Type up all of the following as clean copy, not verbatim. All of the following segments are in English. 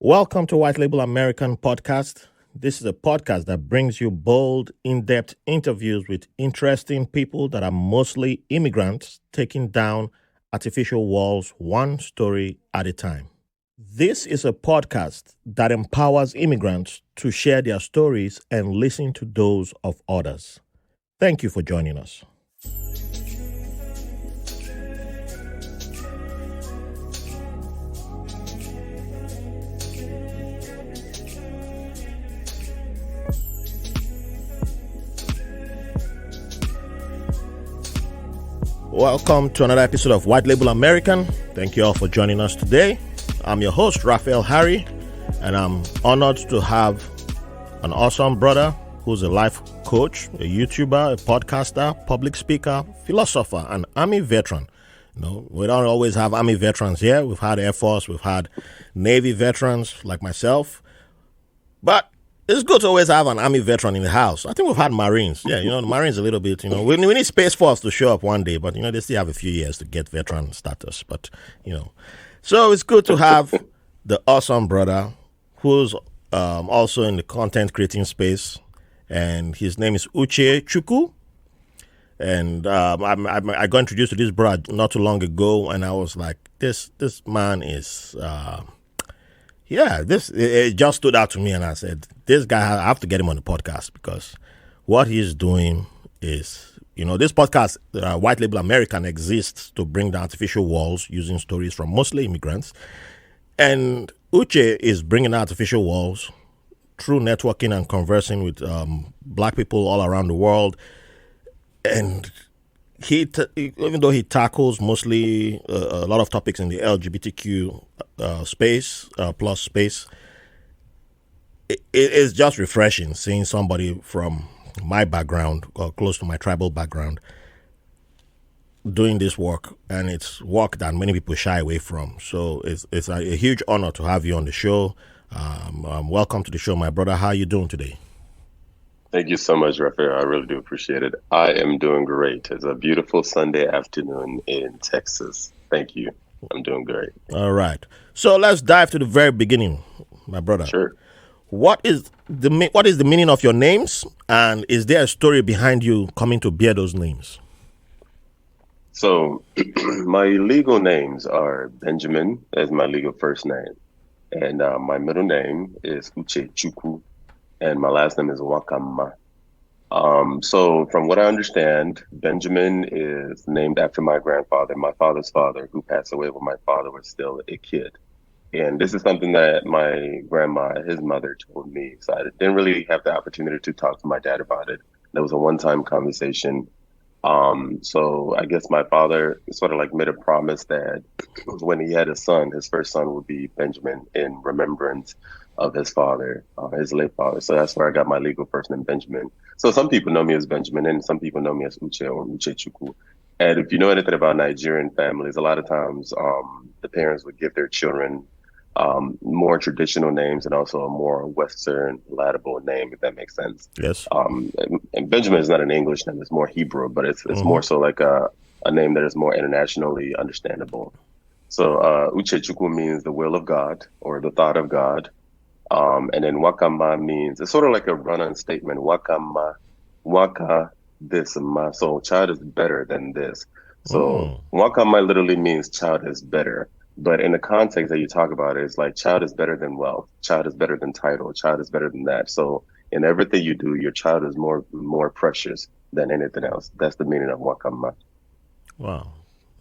Welcome to White Label American Podcast. This is a podcast that brings you bold, in-depth interviews with interesting people that are mostly immigrants taking down artificial walls one story at a time. This is a podcast that empowers immigrants to share their stories and listen to those of others. Thank you for joining us. Welcome to another episode of White Label American. Thank you all for joining us today. I'm your host, Raphael Harry, and I'm honored to have an awesome brother who's a life coach, a YouTuber, a podcaster, public speaker, philosopher, and Army veteran. You know, we don't always have Army veterans here. We've had Air Force, we've had Navy veterans like myself, but it's good to always have an Army veteran in the house. I think we've had Marines. Yeah, the Marines a little bit, we need Space Force to show up one day, but, they still have a few years to get veteran status. But, so it's good to have the awesome brother who's also in the content creating space, and his name is Uche Chukwu. And I got introduced to this brother not too long ago, and I was like, this man is... it just stood out to me, and I said, this guy, I have to get him on the podcast, because what he's doing is, this podcast, White Label American, exists to bring down artificial walls using stories from mostly immigrants. And Uche is bringing down artificial walls through networking and conversing with black people all around the world. And even though he tackles mostly a lot of topics in the LGBTQ space, plus space, it is just refreshing seeing somebody from my background, or close to my tribal background, doing this work. And it's work that many people shy away from. So it's a huge honor to have you on the show. Welcome to the show, my brother. How are you doing today? Thank you so much, Raphael. I really do appreciate it. I am doing great. It's a beautiful Sunday afternoon in Texas. Thank you. I'm doing great. All right. So let's dive to the very beginning, my brother. Sure. What is the meaning of your names, and is there a story behind you coming to bear those names? So my legal names are Benjamin as my legal first name, and my middle name is Uche Chukwu, and my last name is Nwakama. So from what I understand, Benjamin is named after my grandfather, my father's father, who passed away when my father was still a kid. And this is something that my grandma, his mother, told me. So I didn't really have the opportunity to talk to my dad about it. That was a one-time conversation. So I guess my father sort of like made a promise that when he had a son, his first son would be Benjamin, in remembrance of his father, his late father. So that's where I got my legal first name, Benjamin. So some people know me as Benjamin, and some people know me as Uche or Uche Chukwu. And if you know anything about Nigerian families, a lot of times the parents would give their children more traditional names and also a more Western palatable name, if that makes sense. Yes. And Benjamin is not an English name; it's more Hebrew, but it's more so like a name that is more internationally understandable. So Uche Chukwu means the will of God or the thought of God. And then Nwakama means, it's sort of like a run-on statement. Nwakama, Nwaka this, ma. So child is better than this. So Nwakama literally means child is better. But in the context that you talk about, it's like child is better than wealth, child is better than title, child is better than that. So in everything you do, your child is more precious than anything else. That's the meaning of Nwakama. Wow,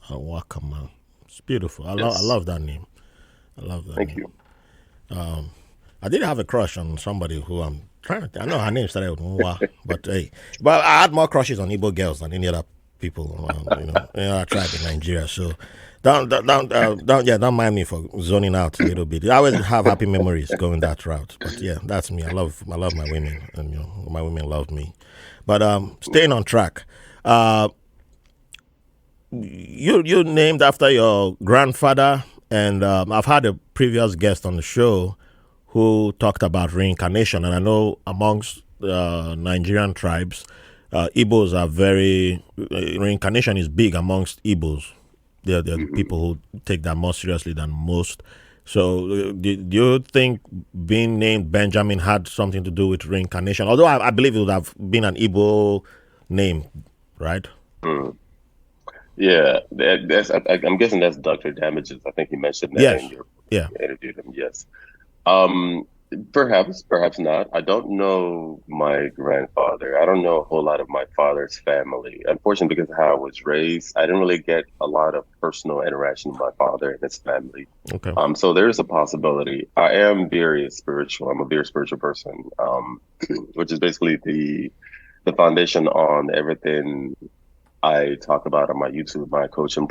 Nwakama, it's beautiful. I Yes. love that name. I love that. Thank name. you. I did have a crush on somebody who I'm trying to. I know her name started with Nwa, but I had more crushes on Igbo girls than any other people. I tried in Nigeria. So don't mind me for zoning out a little bit. I always have happy memories going that route. But yeah, that's me. I love my women, and my women love me. But staying on track, you named after your grandfather, and I've had a previous guest on the show who talked about reincarnation, and I know amongst Nigerian tribes, Igbos are reincarnation is big amongst Igbos. They're people who take that more seriously than most So, do you think being named Benjamin had something to do with reincarnation? Although I believe it would have been an Igbo name, right? Mm. Yeah, I'm guessing that's Dr. Damages. I think you mentioned that in Yes. your Yeah. you interviewed him. Yes. Um, perhaps not. I don't know my grandfather. I don't know a whole lot of my father's family. Unfortunately, because of how I was raised, I didn't really get a lot of personal interaction with my father and his family. Okay. So there is a possibility. I am very spiritual. I'm a very spiritual person, which is basically the foundation on everything I talk about on my YouTube, my coaching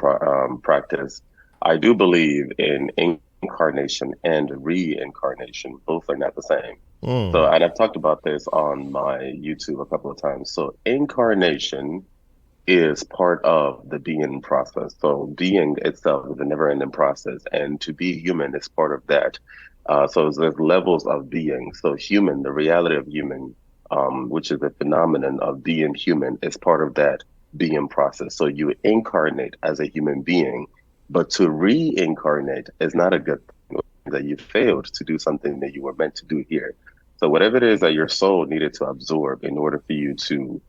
practice. I do believe in incarnation and reincarnation. Both are not the same. So, Mm. and I've talked about this on my YouTube a couple of times. So, incarnation is part of the being process. So, being itself is a never-ending process, and to be human is part of that. So, there's levels of being. So, human, the reality of human, which is a phenomenon of being human, is part of that being process. So, you incarnate as a human being, but to reincarnate is not a good thing. That you failed to do something that you were meant to do here. So, whatever it is that your soul needed to absorb in order for you to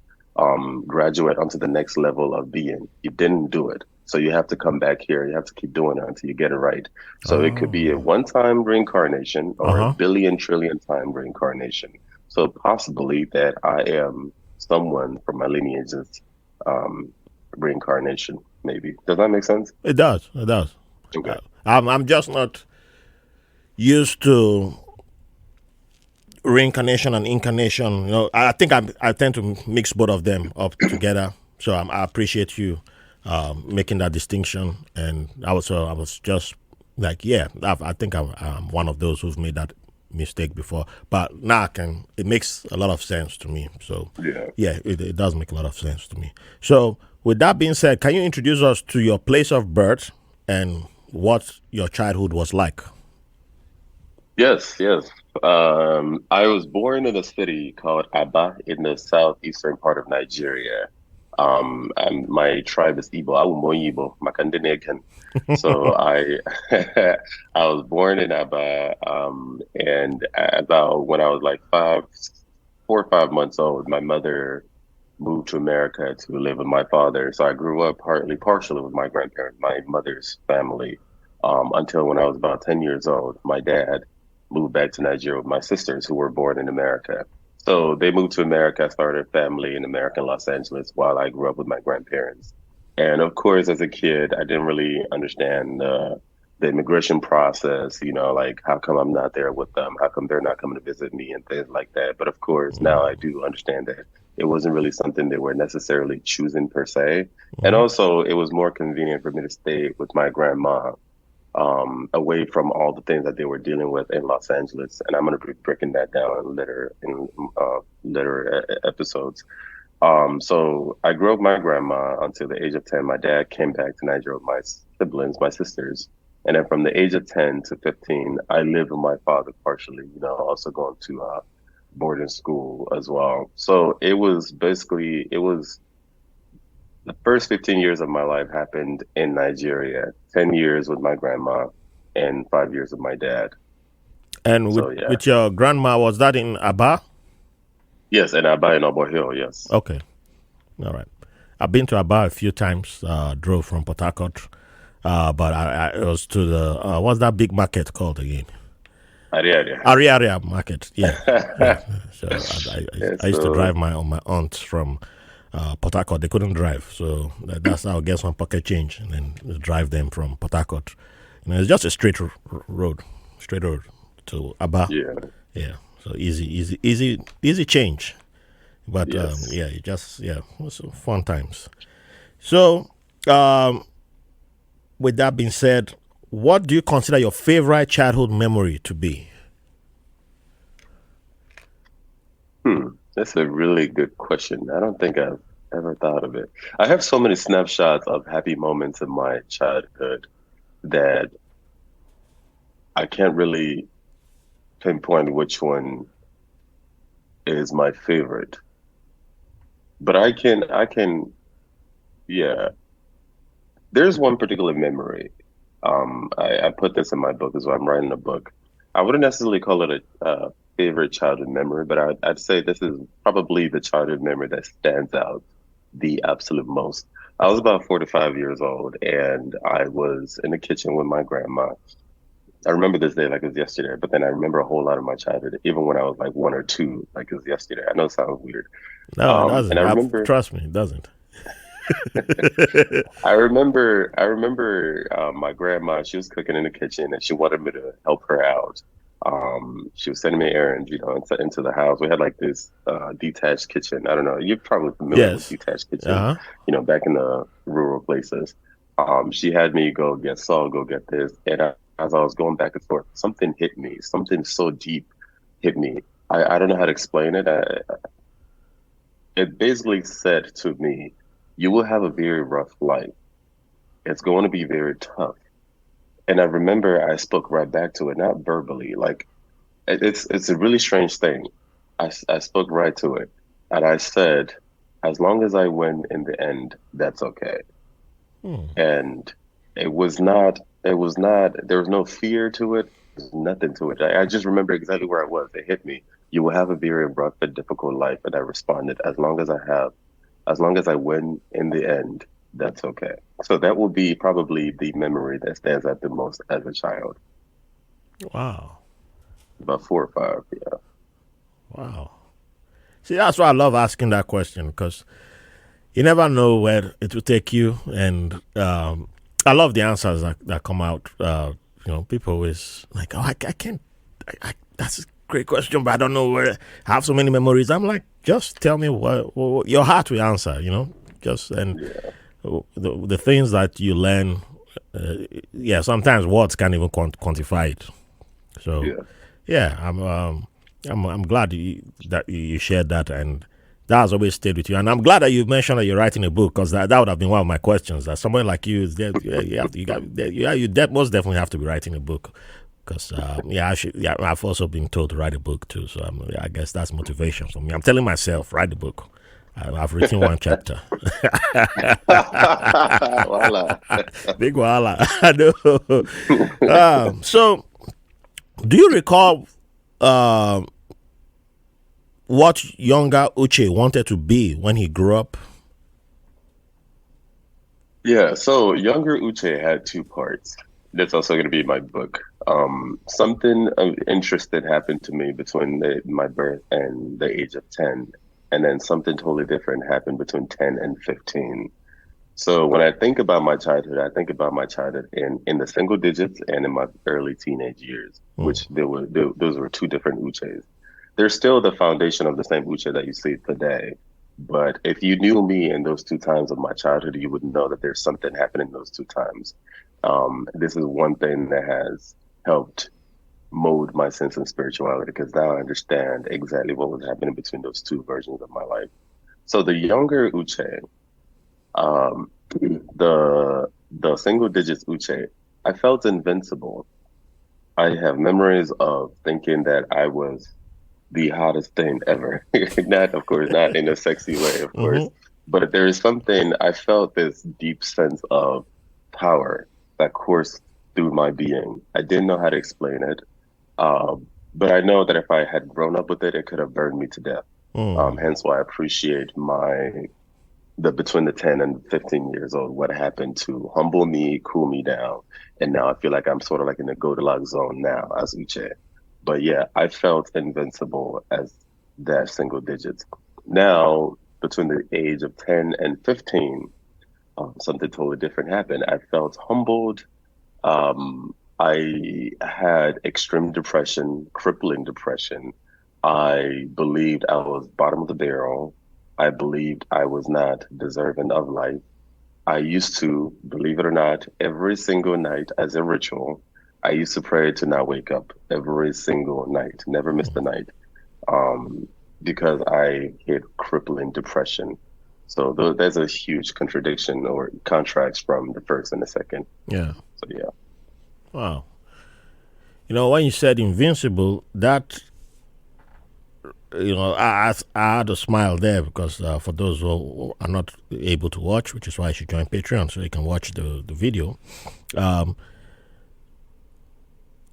graduate onto the next level of being. You didn't do it. So you have to come back here. You have to keep doing it until you get it right. So it could be a Oh. one-time reincarnation or a Uh-huh. billion trillion time reincarnation. So possibly that I am someone from my lineage's um, reincarnation, maybe. Does that make sense? It does. It does. Okay. I'm just not used to reincarnation and incarnation. I think I tend to mix both of them up together. So I appreciate you making that distinction. And I was just like, yeah, I think I'm one of those who've made that mistake before. But now it makes a lot of sense to me. So Yeah. yeah, it does make a lot of sense to me. So with that being said, can you introduce us to your place of birth and what your childhood was like? Yes, yes. I was born in a city called Aba in the southeastern part of Nigeria. And my tribe is Igbo. Igbo, Makandinekan. So I I was born in Aba, and about when I was like 4 or 5 months old, my mother moved to America to live with my father. So I grew up partially with my grandparents, my mother's family, until when I was about 10 years old. My dad moved back to Nigeria with my sisters who were born in America. So they moved to America, started a family in America, in Los Angeles, while I grew up with my grandparents. And of course, as a kid, I didn't really understand the immigration process, like how come I'm not there with them? How come they're not coming to visit me and things like that? But of course, now I do understand that it wasn't really something they were necessarily choosing per se. And Hmm. also, it was more convenient for me to stay with my grandma away from all the things that they were dealing with in Los Angeles. And I'm going to be breaking that down in later episodes. So I grew up with my grandma until the age of 10. My dad came back to Nigeria with my siblings, my sisters. And then from the age of 10 to 15, I lived with my father partially, also going to boarding school as well. So it was the first 15 years of my life happened in Nigeria, 10 years with my grandma and 5 years with my dad. And with So yeah. with your grandma, was that in Aba? Yes, and I buy in Obo Hill, yes. Okay, all right. I've been to Aba a few times. Drove from Port Harcourt, but it was to the what's that big market called again? Area. Area Market. Yeah, yeah. So Yeah, I used to drive so my aunt from Port Harcourt. They couldn't drive, so that's how I get some pocket change and then drive them from Port Harcourt. It's just a straight road to Aba. yeah, Yeah, so easy change. But yes. yeah, it was fun times. So, um, with that being said, what do you consider your favorite childhood memory to be? That's a really good question. I don't think I've ever thought of it. I have so many snapshots of happy moments in my childhood that I can't really pinpoint which one is my favorite. But yeah. There's one particular memory. I put this in my book as well. I'm writing a book. I wouldn't necessarily call it a favorite childhood memory, but I'd say this is probably the childhood memory that stands out the absolute most. I was about 4 to 5 years old, and I was in the kitchen with my grandma. I remember this day like it was yesterday, but then I remember a whole lot of my childhood, even when I was like 1 or 2, like it was yesterday. I know it sounds weird. No, it And doesn't. I remember Trust me, it doesn't. I remember my grandma, she was cooking in the kitchen and she wanted me to help her out. She was sending me errands, into the house. We had like this detached kitchen. I don't know, you're probably familiar with Yes. detached kitchens, Uh-huh. back in the rural places. She had me go get salt, go get this. And as I was going back and forth, something hit me. Something so deep hit me. I don't know how to explain it. It basically said to me, you will have a very rough life. It's going to be very tough. And I remember I spoke right back to it, not verbally. Like it's a really strange thing. I spoke right to it, and I said, as long as I win in the end, that's okay. Hmm. And there was no fear to it. There's nothing to it. I just remember exactly where I was. It hit me. You will have a very rough and difficult life. And I responded, as long as I win in the end, that's okay. So that will be probably the memory that stands out the most as a child. Wow. About 4 or 5, yeah. Wow. See, that's why I love asking that question because you never know where it will take you, and I love the answers that come out. People always like, "Oh, I can't." That's a great question, but I don't know where. I have so many memories. I'm like, just tell me what your heart will answer. Just and Yeah. the things that you learn. Yeah, sometimes words can't even quantify it. So, Yeah. yeah, I'm glad that you shared that, and that has always stayed with you. And I'm glad that you mentioned that you're writing a book because that would have been one of my questions. That someone like you is there, most definitely have to be writing a book. Because I've also been told to write a book too. So I guess that's motivation for me. I'm telling myself, write the book. I've written one chapter. Voila. Big wala. I know. So, do you recall what younger Uche wanted to be when he grew up? Yeah, so younger Uche had 2 parts. That's also going to be my book. Something of interest that happened to me between my birth and the age of 10, and then something totally different happened between 10 and 15. So when I think about my childhood, I think about my childhood in the single digits and in my early teenage years, Hmm. which those were 2 different Uches. They're still the foundation of the same Uche that you see today. But if you knew me in those 2 times of my childhood, you would know that there's something happening those 2 times. This is one thing that has helped mold my sense of spirituality because now I understand exactly what was happening between those 2 versions of my life. So the younger Uche, um, the single digits Uche, I felt invincible. I have memories of thinking that I was the hottest thing ever. Not, of course, not in a sexy way, of course, Mm-hmm. but there is something, I felt this deep sense of power that coursed through my being. I didn't know how to explain it, but I know that if I had grown up with it, it could have burned me to death. Mm. Hence why I appreciate the between the 10 and 15 years old, what happened to humble me, cool me down. And now I feel like I'm sort of like in the Goldilocks zone now as Uche. But yeah, I felt invincible as that single digits. Now, between the age of 10 and 15, something totally different happened. I felt humbled. I had extreme depression, crippling depression. I believed I was bottom of the barrel. I believed I was not deserving of life. I used to, believe it or not, every single night as a ritual, I used to pray to not wake up every single night, never miss the night, um, because I hit crippling depression. So there's a huge contradiction or contrast from the first and the second. Yeah. So yeah. Wow. When you said invincible, that I had a smile there because for those who are not able to watch, which is why you should join Patreon so you can watch the video. Um,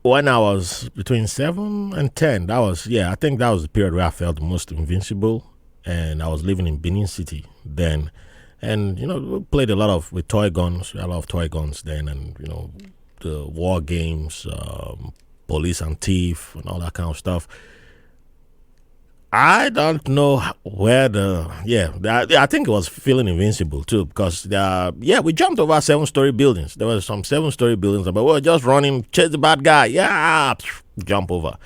when I was between 7 and 10, I think that was the period where I felt most invincible. And I was living in Benin City then. And, we played with toy guns. We had a lot of toy guns then. And, the war games, police and thief, and all that kind of stuff. I don't know where I think it was feeling invincible too, because we jumped over 7-story buildings. There were some 7-story buildings, but we were just running, chase the bad guy, jump over.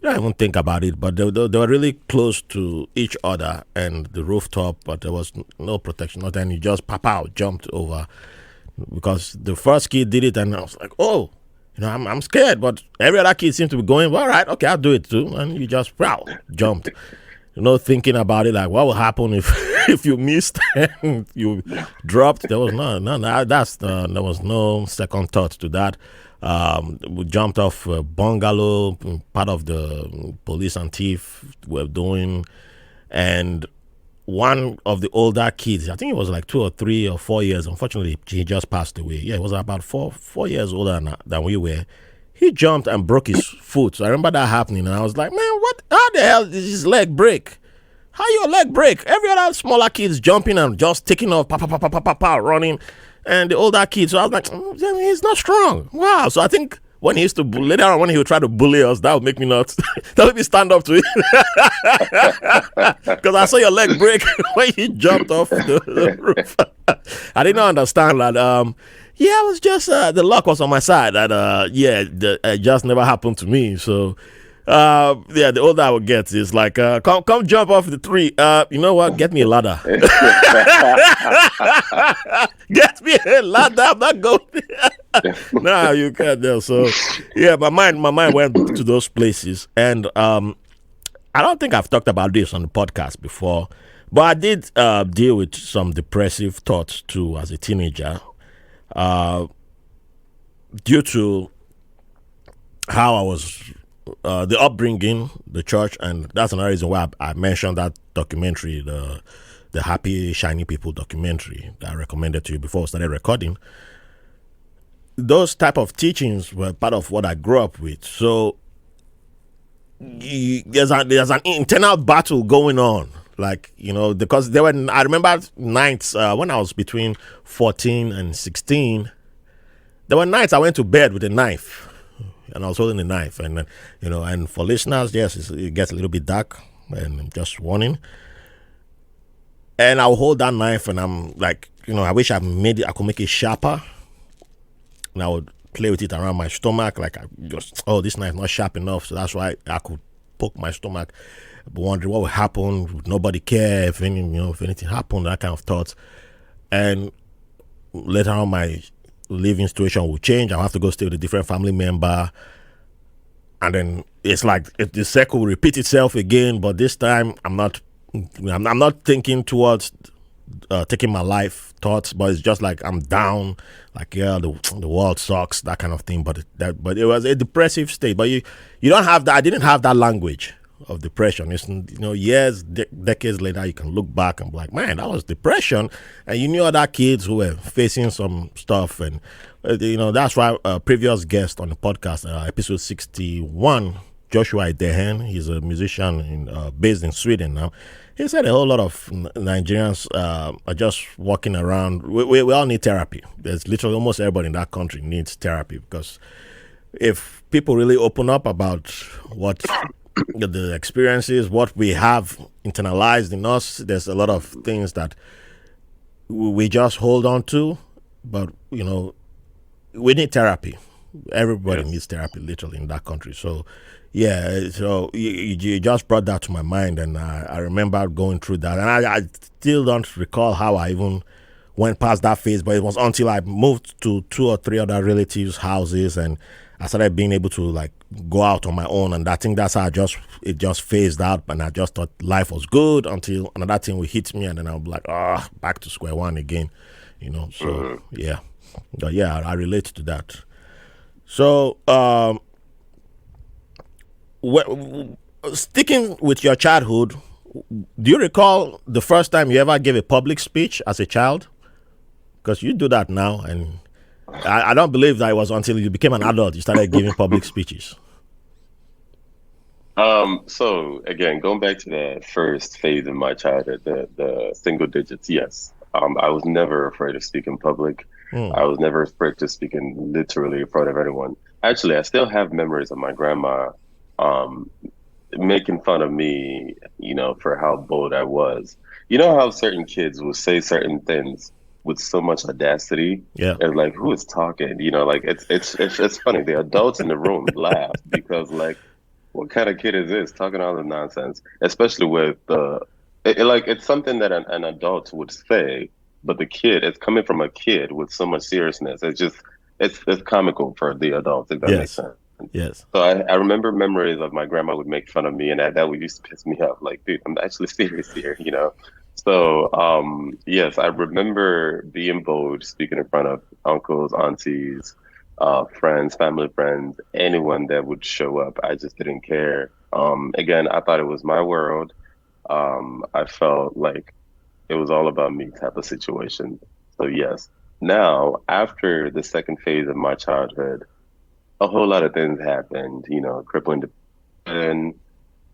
You don't even think about it, but they were really close to each other and the rooftop, but there was no protection, nothing. You just jumped over, because the first kid did it, and I was like, oh. I'm scared, but every other kid seems to be going, all right, okay, I'll do it too. And you just jumped. Thinking about it, like what will happen if if you missed and you dropped. There was there was no second thought to that. We jumped off a bungalow, part of the police and thief were doing, and one of the older kids, I think it was like 2 or 3 or 4 years. Unfortunately, he just passed away. Yeah, he was about 4 years older than we were. He jumped and broke his foot. So I remember that happening, and I was like, man, what? How the hell did his leg break? How your leg break? Every other smaller kid's jumping and just taking off, running, and the older kid. So I was like, he's not strong. Wow. So I think when he used to later on, when he would try to bully us, that would make me not that would make me stand up to it, because I saw your leg break when you jumped off the roof. I did not understand that. It was just the luck was on my side. That it just never happened to me. So the older I would get, is like come jump off the tree. You know what? Get me a ladder. Get me a ladder. I'm not going. No, you can't do. So my mind went to those places, and I don't think I've talked about this on the podcast before, but I did deal with some depressive thoughts too as a teenager, due to how I was, the upbringing, the church, and that's another reason why I mentioned that documentary, the Happy Shiny People documentary that I recommended to you before we started recording. Those type of teachings were part of what I grew up with. So there's an internal battle going on, because I remember nights when I was between 14 and 16. There were nights I went to bed with a knife, and I was holding a knife, and and for listeners, yes, it gets a little bit dark, and just warning. And I'll hold that knife, and I'm like, I wish I could make it sharper. And I would play with it around my stomach, this knife not sharp enough, so that's why I could poke my stomach, wondering what would happen. Would nobody care if anything happened? That kind of thoughts. And later on, my living situation will change. I'll have to go stay with a different family member, and then it's like the cycle will repeat itself again. But this time, I'm not thinking towards taking my life thoughts, but it's just like I'm down, the world sucks, that kind of thing. But it was a depressive state. But you don't have that. I didn't have that language of depression. It's years, decades later, you can look back and be like, man, that was depression. And you knew other kids who were facing some stuff, and that's why a previous guest on the podcast, episode 61, Joshua Idehen, he's a musician based in Sweden now. He said a whole lot of Nigerians are just walking around. We all need therapy. There's literally almost everybody in that country needs therapy, because if people really open up about what the experiences, what we have internalized in us, there's a lot of things that we just hold on to. But, we need therapy. Everybody needs therapy, literally, in that country. So, so you just brought that to my mind, and I remember going through that. And I still don't recall how I even went past that phase, but it was until I moved to 2 or 3 other relatives' houses, and I started being able to go out on my own, and I think that's how it just phased out, and I just thought life was good until another thing will hit me, and then I'll be like, back to square one again, So but I relate to that. So sticking with your childhood, do you recall the first time you ever gave a public speech as a child? Because you do that now, and I don't believe that it was until you became an adult you started giving public speeches. So again, going back to that first phase of my childhood, the single digits, yes. I was never afraid of speaking in public. Hmm. I was never afraid to speak in literally in front of anyone. Actually, I still have memories of my grandma um making fun of me, for how bold I was. You know how certain kids will say certain things with so much audacity, Yeah. and like, who is talking? Like it's funny. The adults in the room laugh because like, what kind of kid is this talking all this nonsense? Especially with like it's something that an adult would say, but the kid, it's coming from a kid with so much seriousness. It's comical for the adults, if that makes Yes. sense. Yes. So I remember memories of my grandma would make fun of me, and that would used to piss me off. Like, dude, I'm actually serious here. So yes, I remember being bold, speaking in front of uncles, aunties, friends, family friends, anyone that would show up. I just didn't care. Again, I thought it was my world. I felt like it was all about me type of situation. So yes. Now, after the second phase of my childhood, a whole lot of things happened, crippling depression.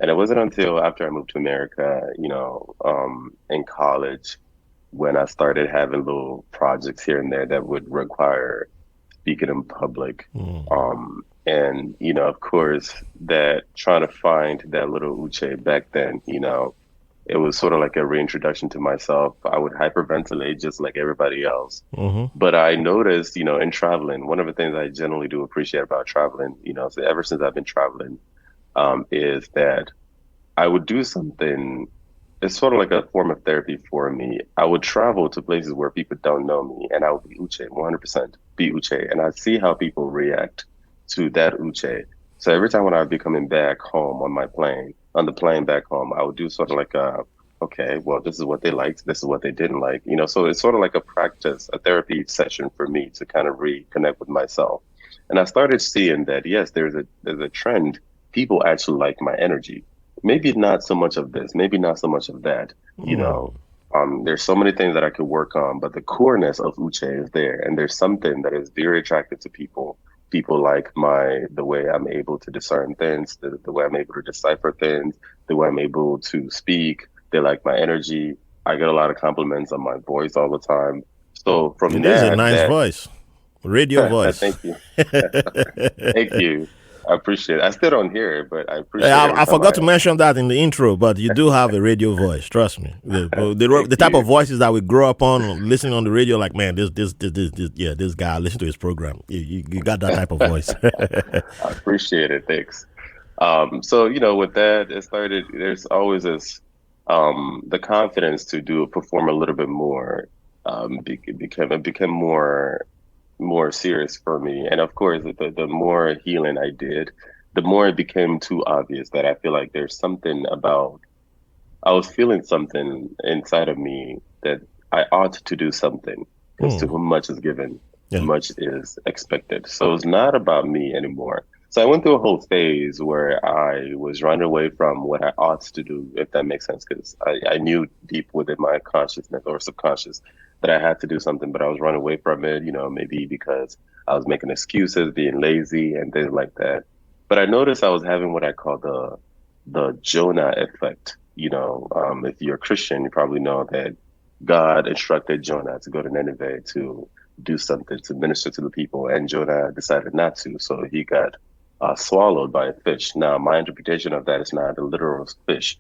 And it wasn't until after I moved to America, in college, when I started having little projects here and there that would require speaking in public. Hmm. And, of course, that trying to find that little Uche back then, it was sort of like a reintroduction to myself. I would hyperventilate just like everybody else. Mm-hmm. But I noticed, in traveling, one of the things I generally do appreciate about traveling, so ever since I've been traveling, is that I would do something. It's sort of like a form of therapy for me. I would travel to places where people don't know me, and I would be Uche, 100% be Uche, and I see how people react to that Uche. So every time when I would be coming back home on the plane back home, I would do sort of like okay, well, this is what they liked, this is what they didn't like, so it's sort of like a practice, a therapy session for me to kind of reconnect with myself. And I started seeing that, yes, there's a trend. People actually like my energy. Maybe not so much of this, maybe not so much of that, you Hmm. know. There's so many things that I could work on, but the coreness of Uche is there. And there's something that is very attractive to people. People like the way I'm able to discern things, the way I'm able to decipher things, the way I'm able to speak. They like my energy. I get a lot of compliments on my voice all the time. So from It is a nice that, voice, radio voice. thank you. Thank you. I appreciate it. I still don't hear it, but I appreciate every I time forgot to mention that in the intro, but you do have a radio voice. Trust me. The thank type of you. voices that we grow up on, listening on the radio, like man, yeah, this guy, listen to his program. You got that type of voice. I appreciate it. Thanks. So, with that, there's always this, the confidence to perform a little bit more, it became more serious for me. And of course, the more healing I did, the more it became too obvious that I feel like I was feeling something inside of me that I ought to do something because to Hmm. whom much is given, Yeah. much is expected. So it's not about me anymore. So I went through a whole phase where I was running away from what I ought to do, if that makes sense, because I knew deep within my consciousness or subconscious that I had to do something, but I was running away from it, maybe because I was making excuses, being lazy and things like that. But I noticed I was having what I call the Jonah effect. If you're a Christian, you probably know that God instructed Jonah to go to Nineveh to do something to minister to the people, and Jonah decided not to, so he got swallowed by a fish. Now, my interpretation of that is not a literal fish;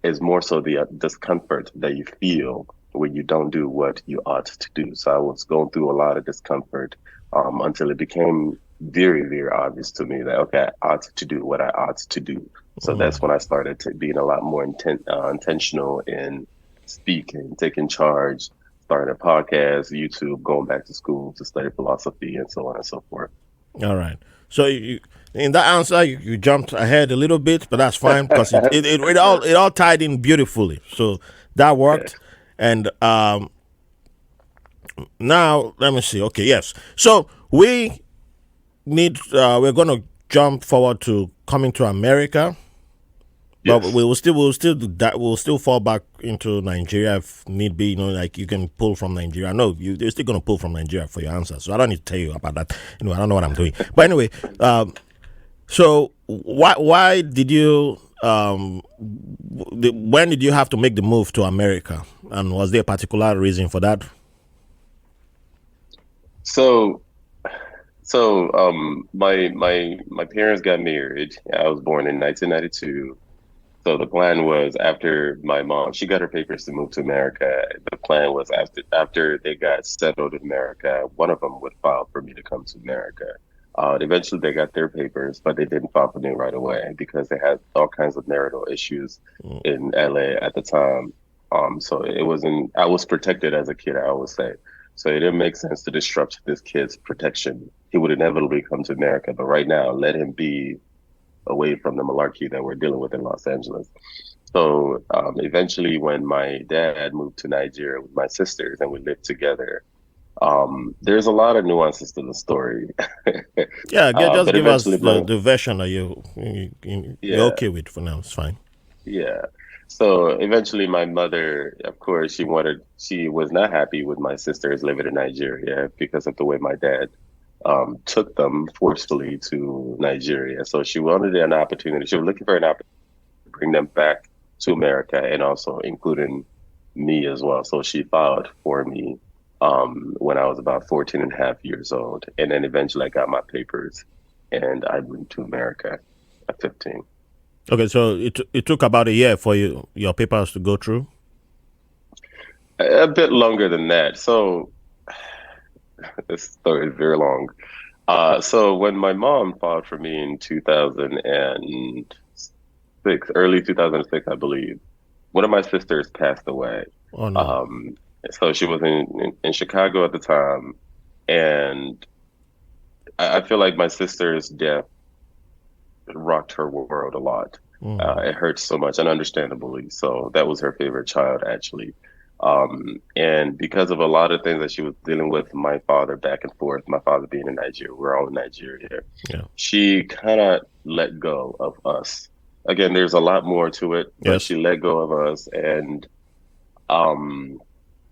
is more so the discomfort that you feel when you don't do what you ought to do. So I was going through a lot of discomfort until it became very, very obvious to me that okay, I ought to do what I ought to do. So Hmm. that's when I started being a lot more intentional in speaking, taking charge, starting a podcast, YouTube, going back to school to study philosophy, and so on and so forth. All right. So in that answer, you jumped ahead a little bit, but that's fine because it all tied in beautifully. So that Okay. worked. And now let me see. Okay, yes. So we're going to jump forward to coming to America. But Yes. we'll still do that. We'll still fall back into Nigeria if need be. Like you can pull from Nigeria. No, you're still gonna pull from Nigeria for your answer. So I don't need to tell you about that. I don't know what I'm doing. But anyway, so why did you when did you have to make the move to America, and was there a particular reason for that? So my parents got married. I was born in 1992. So the plan was after my mom, she got her papers to move to America. The plan was after they got settled in America, one of them would file for me to come to America. Eventually, they got their papers, but they didn't file for me right away because they had all kinds of marital issues in LA at the time. So it wasn't. I was protected as a kid, I always say. So it didn't make sense to disrupt this kid's protection. He would inevitably come to America, but right now, let him be away from the malarkey that we're dealing with in Los Angeles. So eventually, when my dad moved to Nigeria with my sisters and we lived together, there's a lot of nuances to the story. Yeah, just But give us eventually, the version that you're yeah, okay with for now. It's fine. yeah. So eventually, my mother, of course, she was not happy with my sisters living in Nigeria because of the way my dad took them forcefully to Nigeria. So she wanted an opportunity. She was looking for an opportunity to bring them back to America and also including me as well. So she filed for me when I was about 14 and a half years old. And then eventually I got my papers and I moved to America at 15. Okay, so it took about a year for your papers to go through. A bit longer than that. So this story is very long. So when my mom filed for me in 2006, early 2006, I believe, one of my sisters passed away. Oh no. Um, so she was in Chicago at the time, and I feel like my sister's death rocked her world a lot. Mm. It hurt so much, and understandably so. That was her favorite child, actually. And because of a lot of things that she was dealing with, my father back and forth, my father being in Nigeria, we're all in Nigeria here. Yeah. She kind of let go of us. Again, there's a lot more to it, but Yes. she let go of us, and um,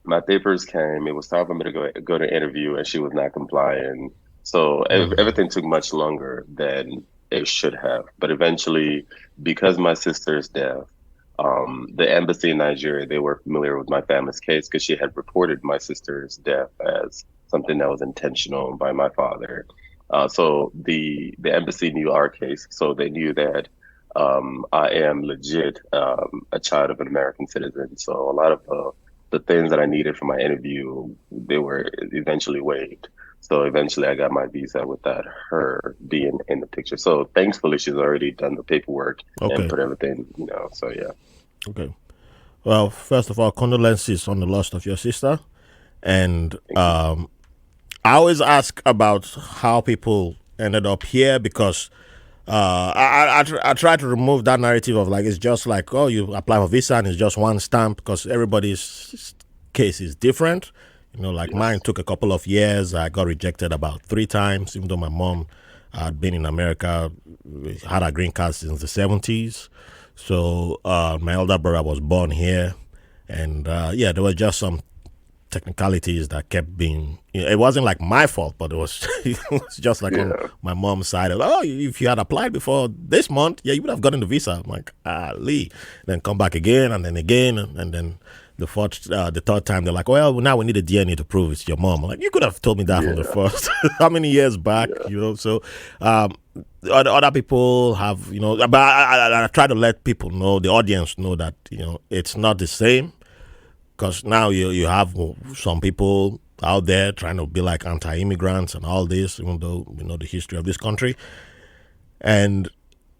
my papers came. It was time for me to go to interview, and she was not complying. So everything took much longer than it should have. But eventually, because my sister's death, the embassy in Nigeria, they were familiar with my family's case because she had reported my sister's death as something that was intentional by my father. So the embassy knew our case, so they knew that I am legit a child of an American citizen. So a lot of the things that I needed for my interview, they were eventually waived. So eventually I got my visa without her being in the picture. So thankfully she's already done the paperwork and Okay. put everything, so yeah. Okay. Well, first of all, condolences on the loss of your sister. And Thank you. I always ask about how people ended up here because I try to remove that narrative of like it's just like, oh, you apply for visa and it's just one stamp, because everybody's case is different. Like mine Yes. took a couple of years. I got rejected about 3 times, even though my mom had been in America, had a green card since the 70s. So my elder brother was born here. And yeah, there were just some technicalities that kept being, it wasn't like my fault, but it was, it was just like on Yeah. my mom's side. Oh, if you had applied before this month, yeah, you would have gotten the visa. I'm like, Lee. Then come back again and then again. And then the third time, they're like, well, now we need a DNA to prove it's your mom. I'm like, you could have told me that from the Yeah. first, how many years back, Yeah. So other people have, but I try to let people know, the audience know that, it's not the same. Because now you have some people out there trying to be like anti-immigrants and all this, even though we know the history of this country. And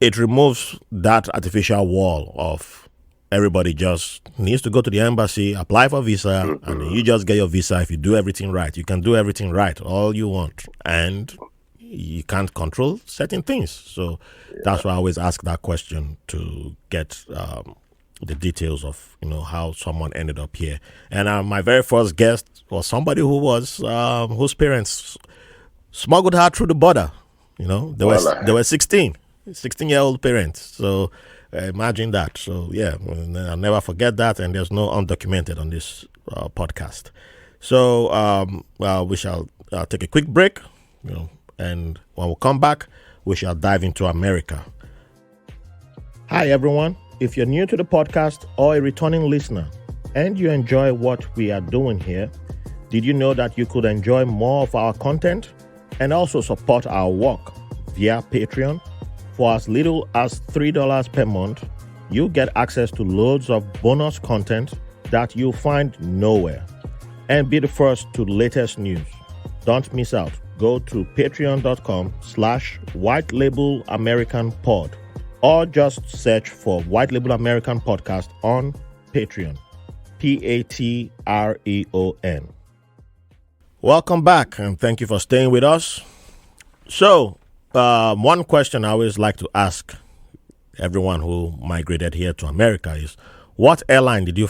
it removes that artificial wall of everybody just needs to go to the embassy, apply for visa, and then you just get your visa if you do everything right. You can do everything right, all you want. And you can't control certain things. So that's why I always ask that question to get the details of how someone ended up here. And my very first guest was somebody who was whose parents smuggled her through the border. They were Voila. they were 16-year-old parents. So Imagine that. So yeah, I'll never forget that. And there's no undocumented on this podcast. So we shall take a quick break, and when we come back, we shall dive into America. Hi everyone. If you're new to the podcast or a returning listener and you enjoy what we are doing here, did you know that you could enjoy more of our content and also support our work via Patreon? For as little as $3 per month, you get access to loads of bonus content that you'll find nowhere and be the first to the latest news. Don't miss out. Go to patreon.com/White Label American Pod or just search for White Label American Podcast on Patreon. Patreon. Welcome back, and thank you for staying with us. So, one question I always like to ask everyone who migrated here to America is, what airline did you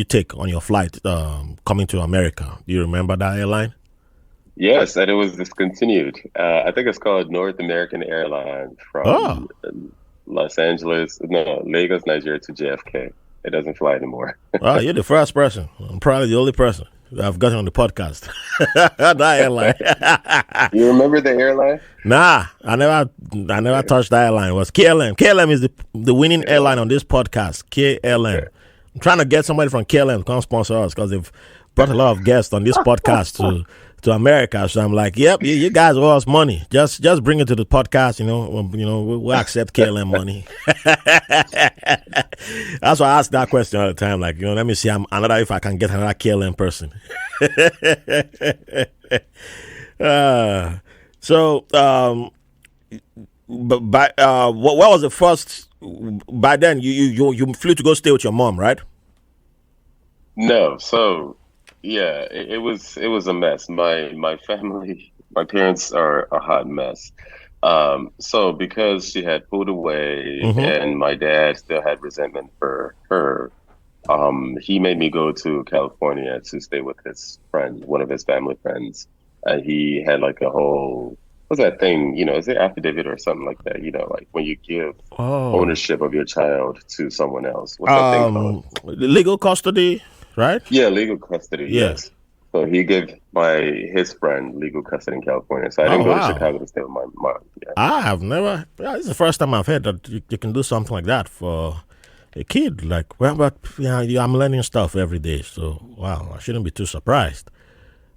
take on your flight coming to America? Do you remember that airline? Yes, and it was discontinued. I think it's called North American Airlines from Lagos, Nigeria to JFK. It doesn't fly anymore. Wow, you're the first person. I'm probably the only person I've gotten on the podcast. That airline. You remember the airline? Nah, I never touched that airline. It was KLM. KLM is the winning airline on this podcast. KLM. Yeah. I'm trying to get somebody from KLM to come sponsor us because they've brought a lot of guests on this podcast to America. So I'm like, yep, you guys owe us money. Just bring it to the podcast. We'll accept KLM money. That's why I ask that question all the time. Like, let me see if I can get another KLM person. What was the first? By then, you flew to go stay with your mom, right? No, so yeah, it was a mess. My family, my parents are a hot mess. So because she had pulled away and my dad still had resentment for her, he made me go to California to stay with his friend, one of his family friends. He had like a whole, what's that thing? Is it affidavit or something like that? Like when you give ownership of your child to someone else. What's that thing called? Legal custody. Right? Yeah, legal custody. Yes. So he gave his friend legal custody in California. So I didn't go to Chicago to stay with my mom. Yeah. I have never. It's the first time I've heard that you can do something like that for a kid. Like, I'm learning stuff every day. So wow, I shouldn't be too surprised.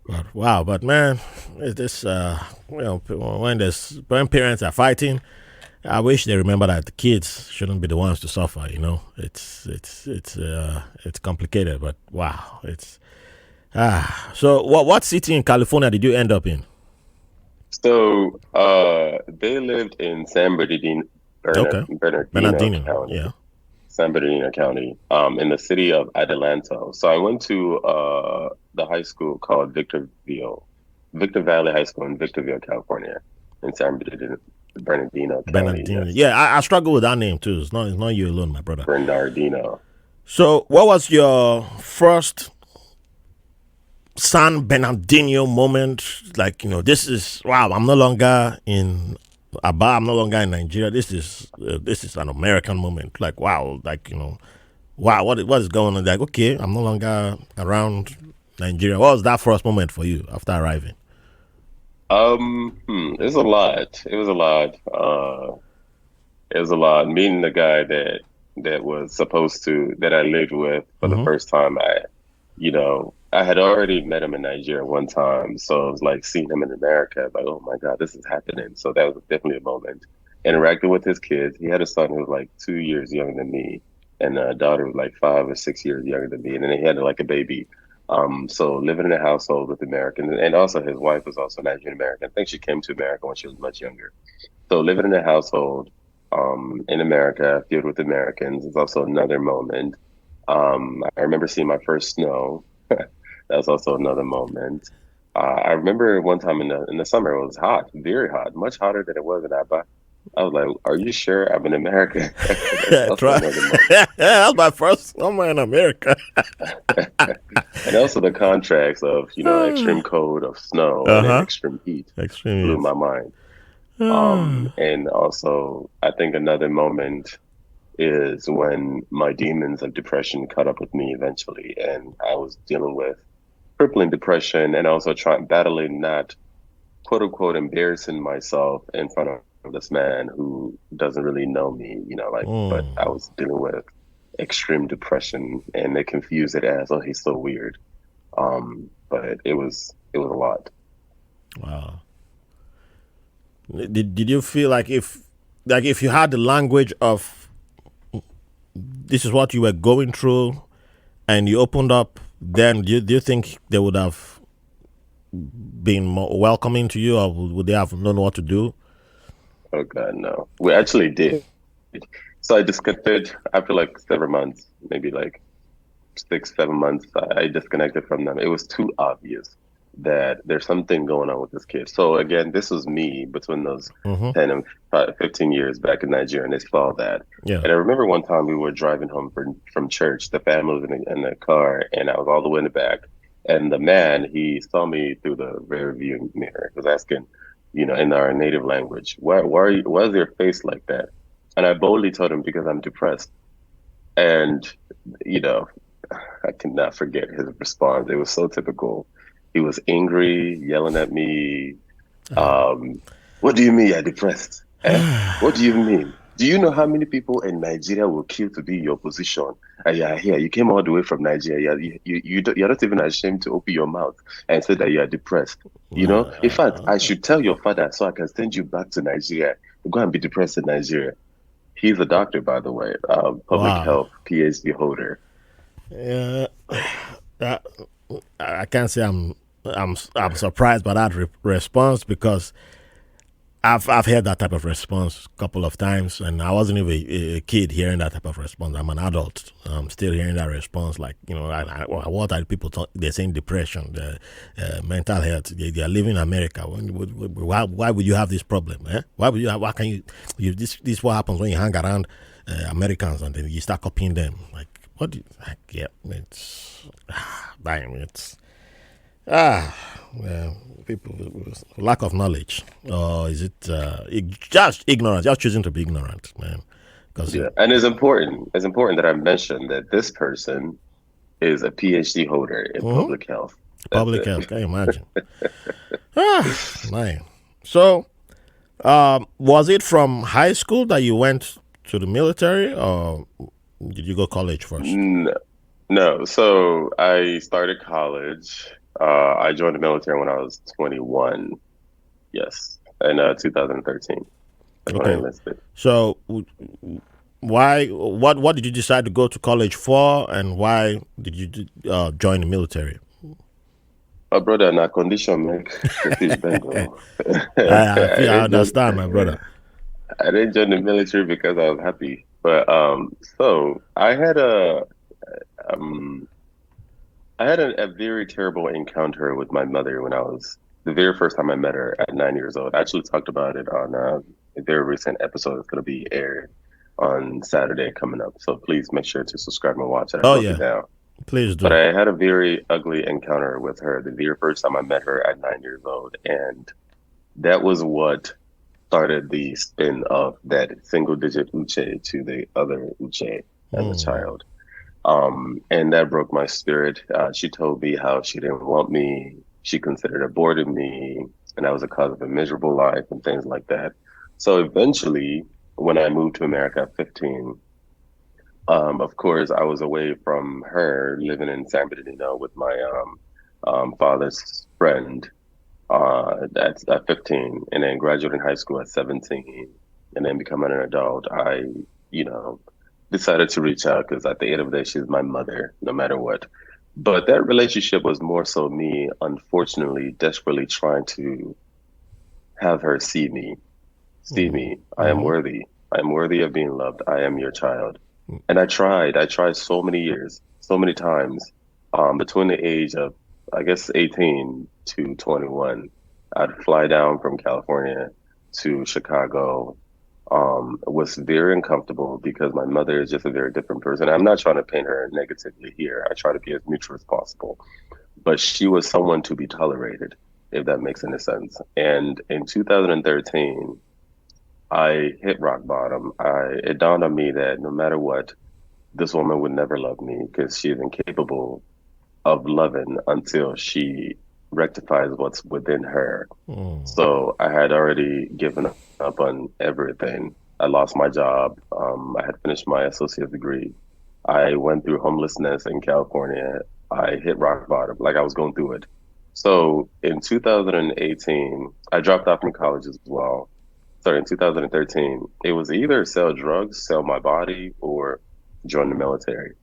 But wow, man, it's when parents are fighting, I wish they remember that the kids shouldn't be the ones to suffer. It's complicated, but wow, So what city in California did you end up in? So they lived in San Bernardino County. Yeah. San Bernardino County, in the city of Adelanto. So I went to the high school called Victor Valley High School in Victorville, California, in San Bernardino County. Yes. Yeah, I struggle with that name too. It's not you alone, my brother. Bernardino. So what was your first San Bernardino moment? Like, this is, wow, I'm no longer in Aba, I'm no longer in Nigeria. This is an American moment. Like, wow, wow, what is going on? Like, okay, I'm no longer around Nigeria. What was that first moment for you after arriving? It was a lot. It was a lot. Meeting the guy that was supposed to, that I lived with for the first time. I had already met him in Nigeria one time, so it was like seeing him in America, like, oh my God, this is happening. So that was definitely a moment. Interacting with his kids. He had a son who was like 2 years younger than me, and a daughter was like 5 or 6 years younger than me, and then he had like a baby. So living in a household with Americans, and also his wife was also Nigerian American. I think she came to America when she was much younger. So living in a household in America filled with Americans is also another moment. I remember seeing my first snow. That was also another moment. I remember one time in the summer, it was hot, very hot, much hotter than it was in Aba. I was like, are you sure I'm in America? That's right. That was my first summer in America. And also the contrast of, extreme cold of snow and extreme heat blew my mind. And also, I think another moment is when my demons of depression caught up with me eventually, and I was dealing with crippling depression and also trying battling not quote unquote embarrassing myself in front of this man who doesn't really know me, like, but I was dealing with extreme depression and they confused it as, oh, he's so weird. But it was a lot. Wow. Did you feel like if you had the language of this is what you were going through and you opened up, then do you think they would have been more welcoming to you, or would they have known what to do? Oh God, no. We actually did. So I disconnected after like several months, maybe like 6, 7 months. I disconnected from them. It was too obvious that there's something going on with this kid. So again, this was me between those Mm-hmm. 10 and 15 years back in Nigeria, and they saw that. Yeah. And I remember one time we were driving home from church. The family was in the car, and I was all the way in the back. And the man, he saw me through the rear view mirror. He was asking, in our native language, why is your face like that? And I boldly told him because I'm depressed. And, you know, I cannot forget his response. It was so typical. He was angry, yelling at me. What do you mean you're depressed? Eh? What do you mean? Do you know how many people in Nigeria will kill to be in your position? And you're here. You came all the way from Nigeria. You're not even ashamed to open your mouth and say that you are depressed. In fact, I should tell your father so I can send you back to Nigeria. Go and be depressed in Nigeria. He's a doctor, by the way, public Wow. health PhD holder. Yeah. I, I can't say I'm surprised by that response, because I've heard that type of response a couple of times, and I wasn't even a kid hearing that type of response. I'm an adult. I'm still hearing that response. Like, what are people they're saying depression, mental health. They are living in America. Why would you have this problem? Eh? Why can this is what happens when you hang around Americans and then you start copying them. Like, what do you, like, yeah, it's, damn, it's, yeah, people with lack of knowledge, or is it just ignorance? Just choosing to be ignorant, man. Because Yeah, and it's important. It's important that I mention that this person is a PhD holder in public health. That's public it. health, can you imagine? Man. So, was it from high school that you went to the military, or did you go college first? No, no. So I started college. I joined the military when I was 21. Yes, in 2013. That's when I Okay. enlisted. So, why? What did you decide to go to college for, and why did you join the military? My brother, na condition make the fish bang. Oh. I understand, my brother. I didn't join the military because I was happy. But so um I had a very terrible encounter with my mother when I was the very first time I met her at 9 years old. I actually talked about it on a very recent episode that's going to be aired on Saturday coming up. So please make sure to subscribe and watch it. I Oh broke it yeah, down. please But do. I had a very ugly encounter with her the very first time I met her at 9 years old. And that was what started the spin of that single digit Uche to the other Uche as a Hmm. child. And that broke my spirit. She told me how she didn't want me. She considered aborting me, and that was a cause of a miserable life and things like that. So eventually, when I moved to America at 15, of course, I was away from her, living in San Bernardino with my father's friend at 15, and then graduating high school at 17, and then becoming an adult. I, you know, decided to reach out because at the end of the day, she's my mother, no matter what. But that relationship was more so me, unfortunately, desperately trying to have her see me, see Hmm. me. I am Hmm. worthy. I am worthy of being loved. I am your child. And I tried so many years, so many times, between the age of, I guess, 18 to 21. I'd fly down from California to Chicago. It was very uncomfortable because my mother is just a very different person. I'm not trying to paint her negatively here. I try to be as neutral as possible, but she was someone to be tolerated, if that makes any sense. And in 2013, I hit rock bottom. It dawned on me that no matter what, this woman would never love me because she is incapable of loving until she rectifies what's within her. Mm. So I had already given up on everything. I lost my job. I had finished my associate degree. I went through homelessness in California. I hit rock bottom, like I was going through it. So in 2018, I dropped out from college as well. Sorry, in 2013, it was either sell drugs, sell my body, or join the military.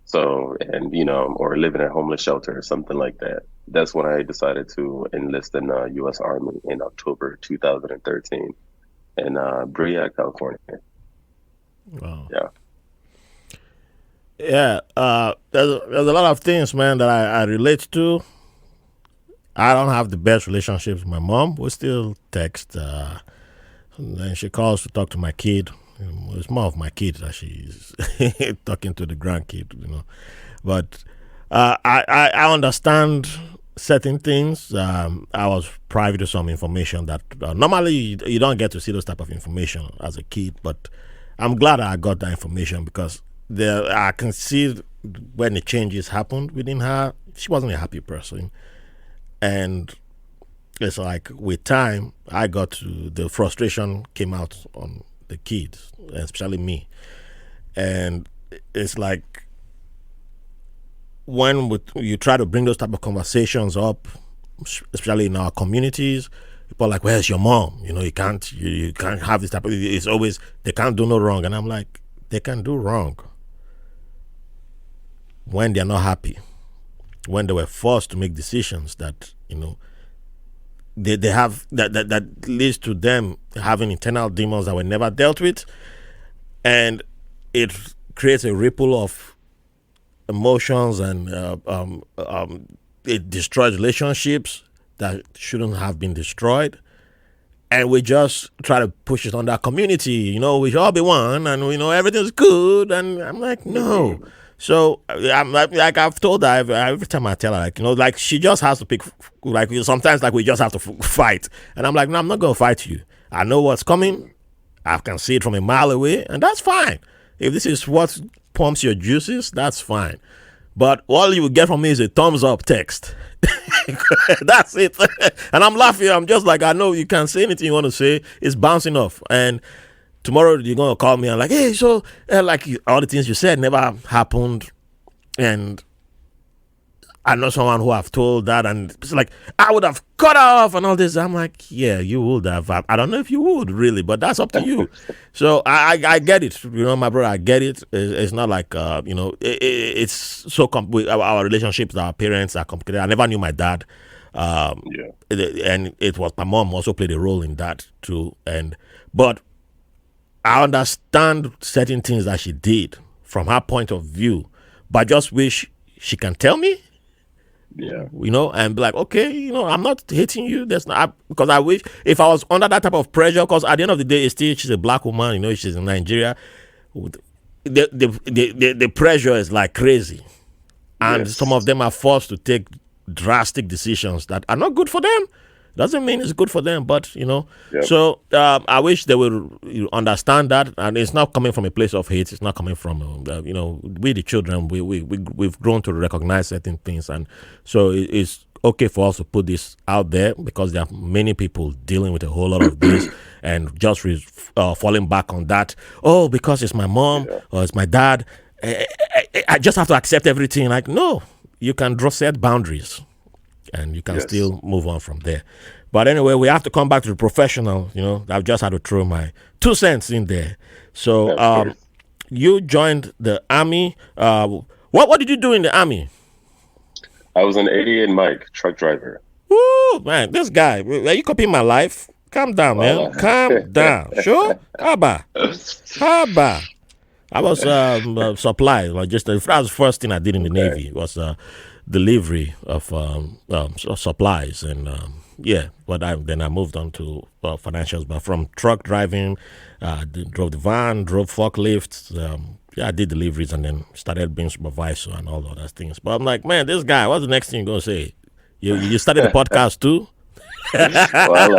So, and or live in a homeless shelter or something like that. That's when I decided to enlist in the U.S. Army in October 2013 in Brevard, California. Wow. Yeah. Yeah, there's a lot of things, man, that I relate to. I don't have the best relationships with my mom. We still text. And she calls to talk to my kid. It's more of my kid that she's talking to the grandkid. But I understand certain things. I was privy to some information that normally you don't get to see those type of information as a kid. But I'm glad I got that information because I can see when the changes happened within her. She wasn't a happy person, and it's like with time, I got to the frustration came out on the kids, especially me, and it's like when you try to bring those type of conversations up, especially in our communities, people are like, "Where's your mom? You can't have this type of. It's always they can't do no wrong," and I'm like, they can do wrong when they're not happy, when they were forced to make decisions that they have that leads to them having internal demons that were never dealt with, and it creates a ripple of emotions, and it destroys relationships that shouldn't have been destroyed, and we just try to push it on that community. We should all be one, and everything's good, and I'm like, no. So I'm like I've told her every time I tell her, like she just has to pick, like sometimes like we just have to fight, and I'm like, no, I'm not gonna fight you. I know what's coming. I can see it from a mile away, and that's fine. If this is what pumps your juices, that's fine. But all you will get from me is a thumbs up text. That's it. And I'm laughing. I'm just like, I know you can say anything you want to say. It's bouncing off, and tomorrow you're gonna call me and like, hey, so like all the things you said never happened, and I know someone who I've told that, and it's like I would have cut off and all this. I'm like, yeah, you would have. I don't know if you would really, but that's up to you. So I get it, my brother. I get it. It's not like it's so our relationships with our parents are complicated. I never knew my dad, Yeah. and it was my mom also played a role in that too, but I understand certain things that she did from her point of view, but I just wish she can tell me, Yeah. and be like, okay, I'm not hating you. That's not because I wish if I was under that type of pressure, because at the end of the day, she's a black woman, she's in Nigeria. The pressure is like crazy, and Yes. some of them are forced to take drastic decisions that are not good for them. Doesn't mean it's good for them, but Yep. So I wish they would understand that, and it's not coming from a place of hate. It's not coming from we the children. We've grown to recognize certain things, and so it's okay for us to put this out there because there are many people dealing with a whole lot of this and just falling back on that. Oh, because it's my mom or it's my dad, I just have to accept everything. Like, no, you can draw set boundaries, and you can Yes. still move on from there. But anyway, we have to come back to the professional. I've just had to throw my 2 cents in there. So Of course. you joined the army. What did you do in the army? I was an 88 Mike truck driver. Woo, man, this guy. Are you copying my life? Calm down, man. Well, Calm down. Sure? Haba. I was supply. Like that was the first thing I did in the Navy was delivery of supplies, and but then I moved on to financials. But from truck driving, drove the van, drove forklifts. I did deliveries, and then started being supervisor and all of those things. But I'm like, man, this guy, what's the next thing you're gonna say? You started the podcast too? Well,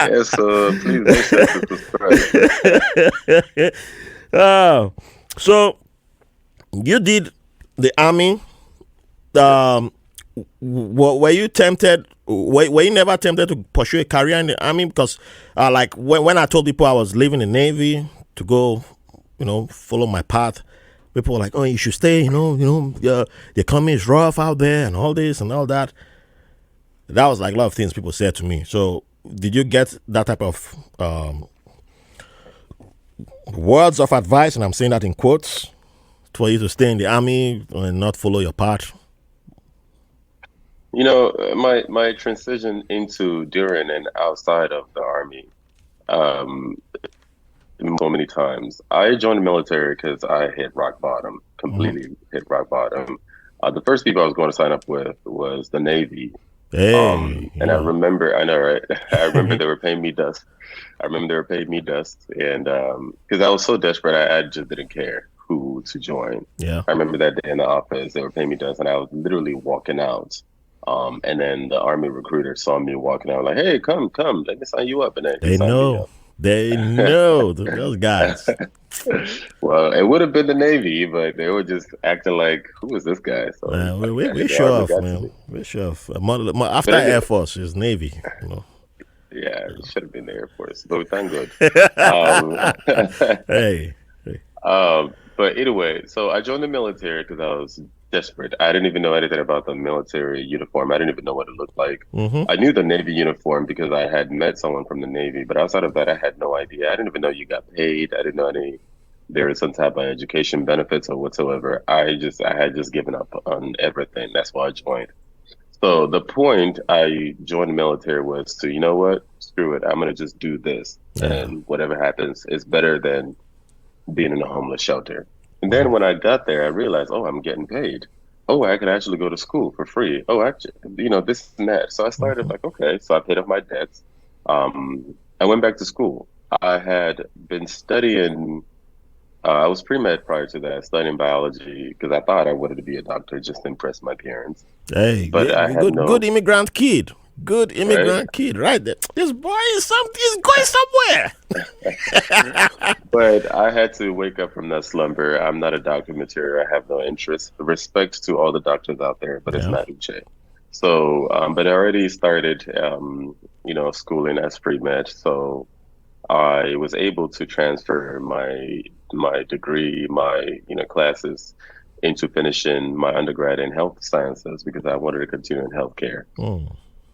yeah, so please make sure to subscribe. Oh, so you did the army. Um, were you tempted? Were you never tempted to pursue a career in the army? Because, like when I told people I was leaving the Navy to go, follow my path, people were like, "Oh, you should stay." The economy is rough out there, and all this and all that. That was like a lot of things people said to me. So, did you get that type of words of advice? And I'm saying that in quotes for you to stay in the army and not follow your path. My transition into, during, and outside of the army, um, so many times. I joined the military because I hit rock bottom, completely hit rock bottom. The first people I was going to sign up with was the Navy. Hey, And I know, right? I remember they were paying me dust. And because I was so desperate, I just didn't care who to join. Yeah. I remember that day in the office, they were paying me dust, and I was literally walking out. And then the army recruiter saw me walking out, like, "Hey, come, let me sign you up." And then They know those guys. Well, it would have been the Navy, but they were just acting like, "Who is this guy?" So we show off, man. We show off. After Air Force is Navy. Yeah, it should have been the Air Force, but we thank God. Hey. But anyway, so I joined the military because I was desperate. I didn't even know anything about the military uniform. I didn't even know what it looked like. I knew the Navy uniform because I had met someone from the Navy, but outside of that, I had no idea. I didn't even know you got paid. I didn't know there was some type of education benefits or whatsoever. I had just given up on everything. That's why I joined. So the point I joined the military was to, you know what, screw it. I'm going to just do this. Yeah. And whatever happens is better than being in a homeless shelter. And then when I got there, I realized, oh, I'm getting paid. Oh, I could actually go to school for free. Oh, actually, this and that. So I started like, okay, so I paid off my debts. I went back to school. I had been studying, I was pre-med prior to that, studying biology because I thought I wanted to be a doctor just to impress my parents. Hey, but I had good immigrant kid. Good immigrant kid, right there. This boy is going somewhere. But I had to wake up from that slumber. I'm not a doctor material. I have no interest. Respect to all the doctors out there, but it's not Uche. So, but I already started, schooling as pre-med. So I was able to transfer my degree, my classes into finishing my undergrad in health sciences because I wanted to continue in healthcare.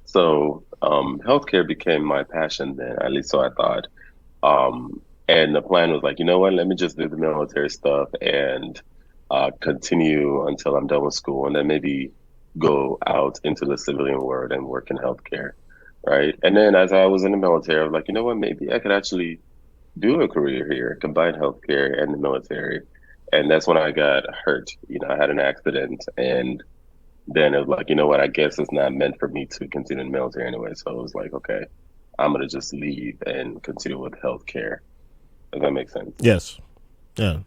So healthcare became my passion then, at least so I thought. And the plan was like, you know what, let me just do the military stuff and continue until I'm done with school and then maybe go out into the civilian world and work in healthcare, right? And then as I was in the military, I was like, you know what, maybe I could actually do a career here, combine healthcare and the military. And that's when I got hurt. I had an accident and then it was like, you know what, I guess it's not meant for me to continue in the military anyway. So it was like, okay, I'm going to just leave and continue with healthcare. Does that make sense? Yes. Yeah.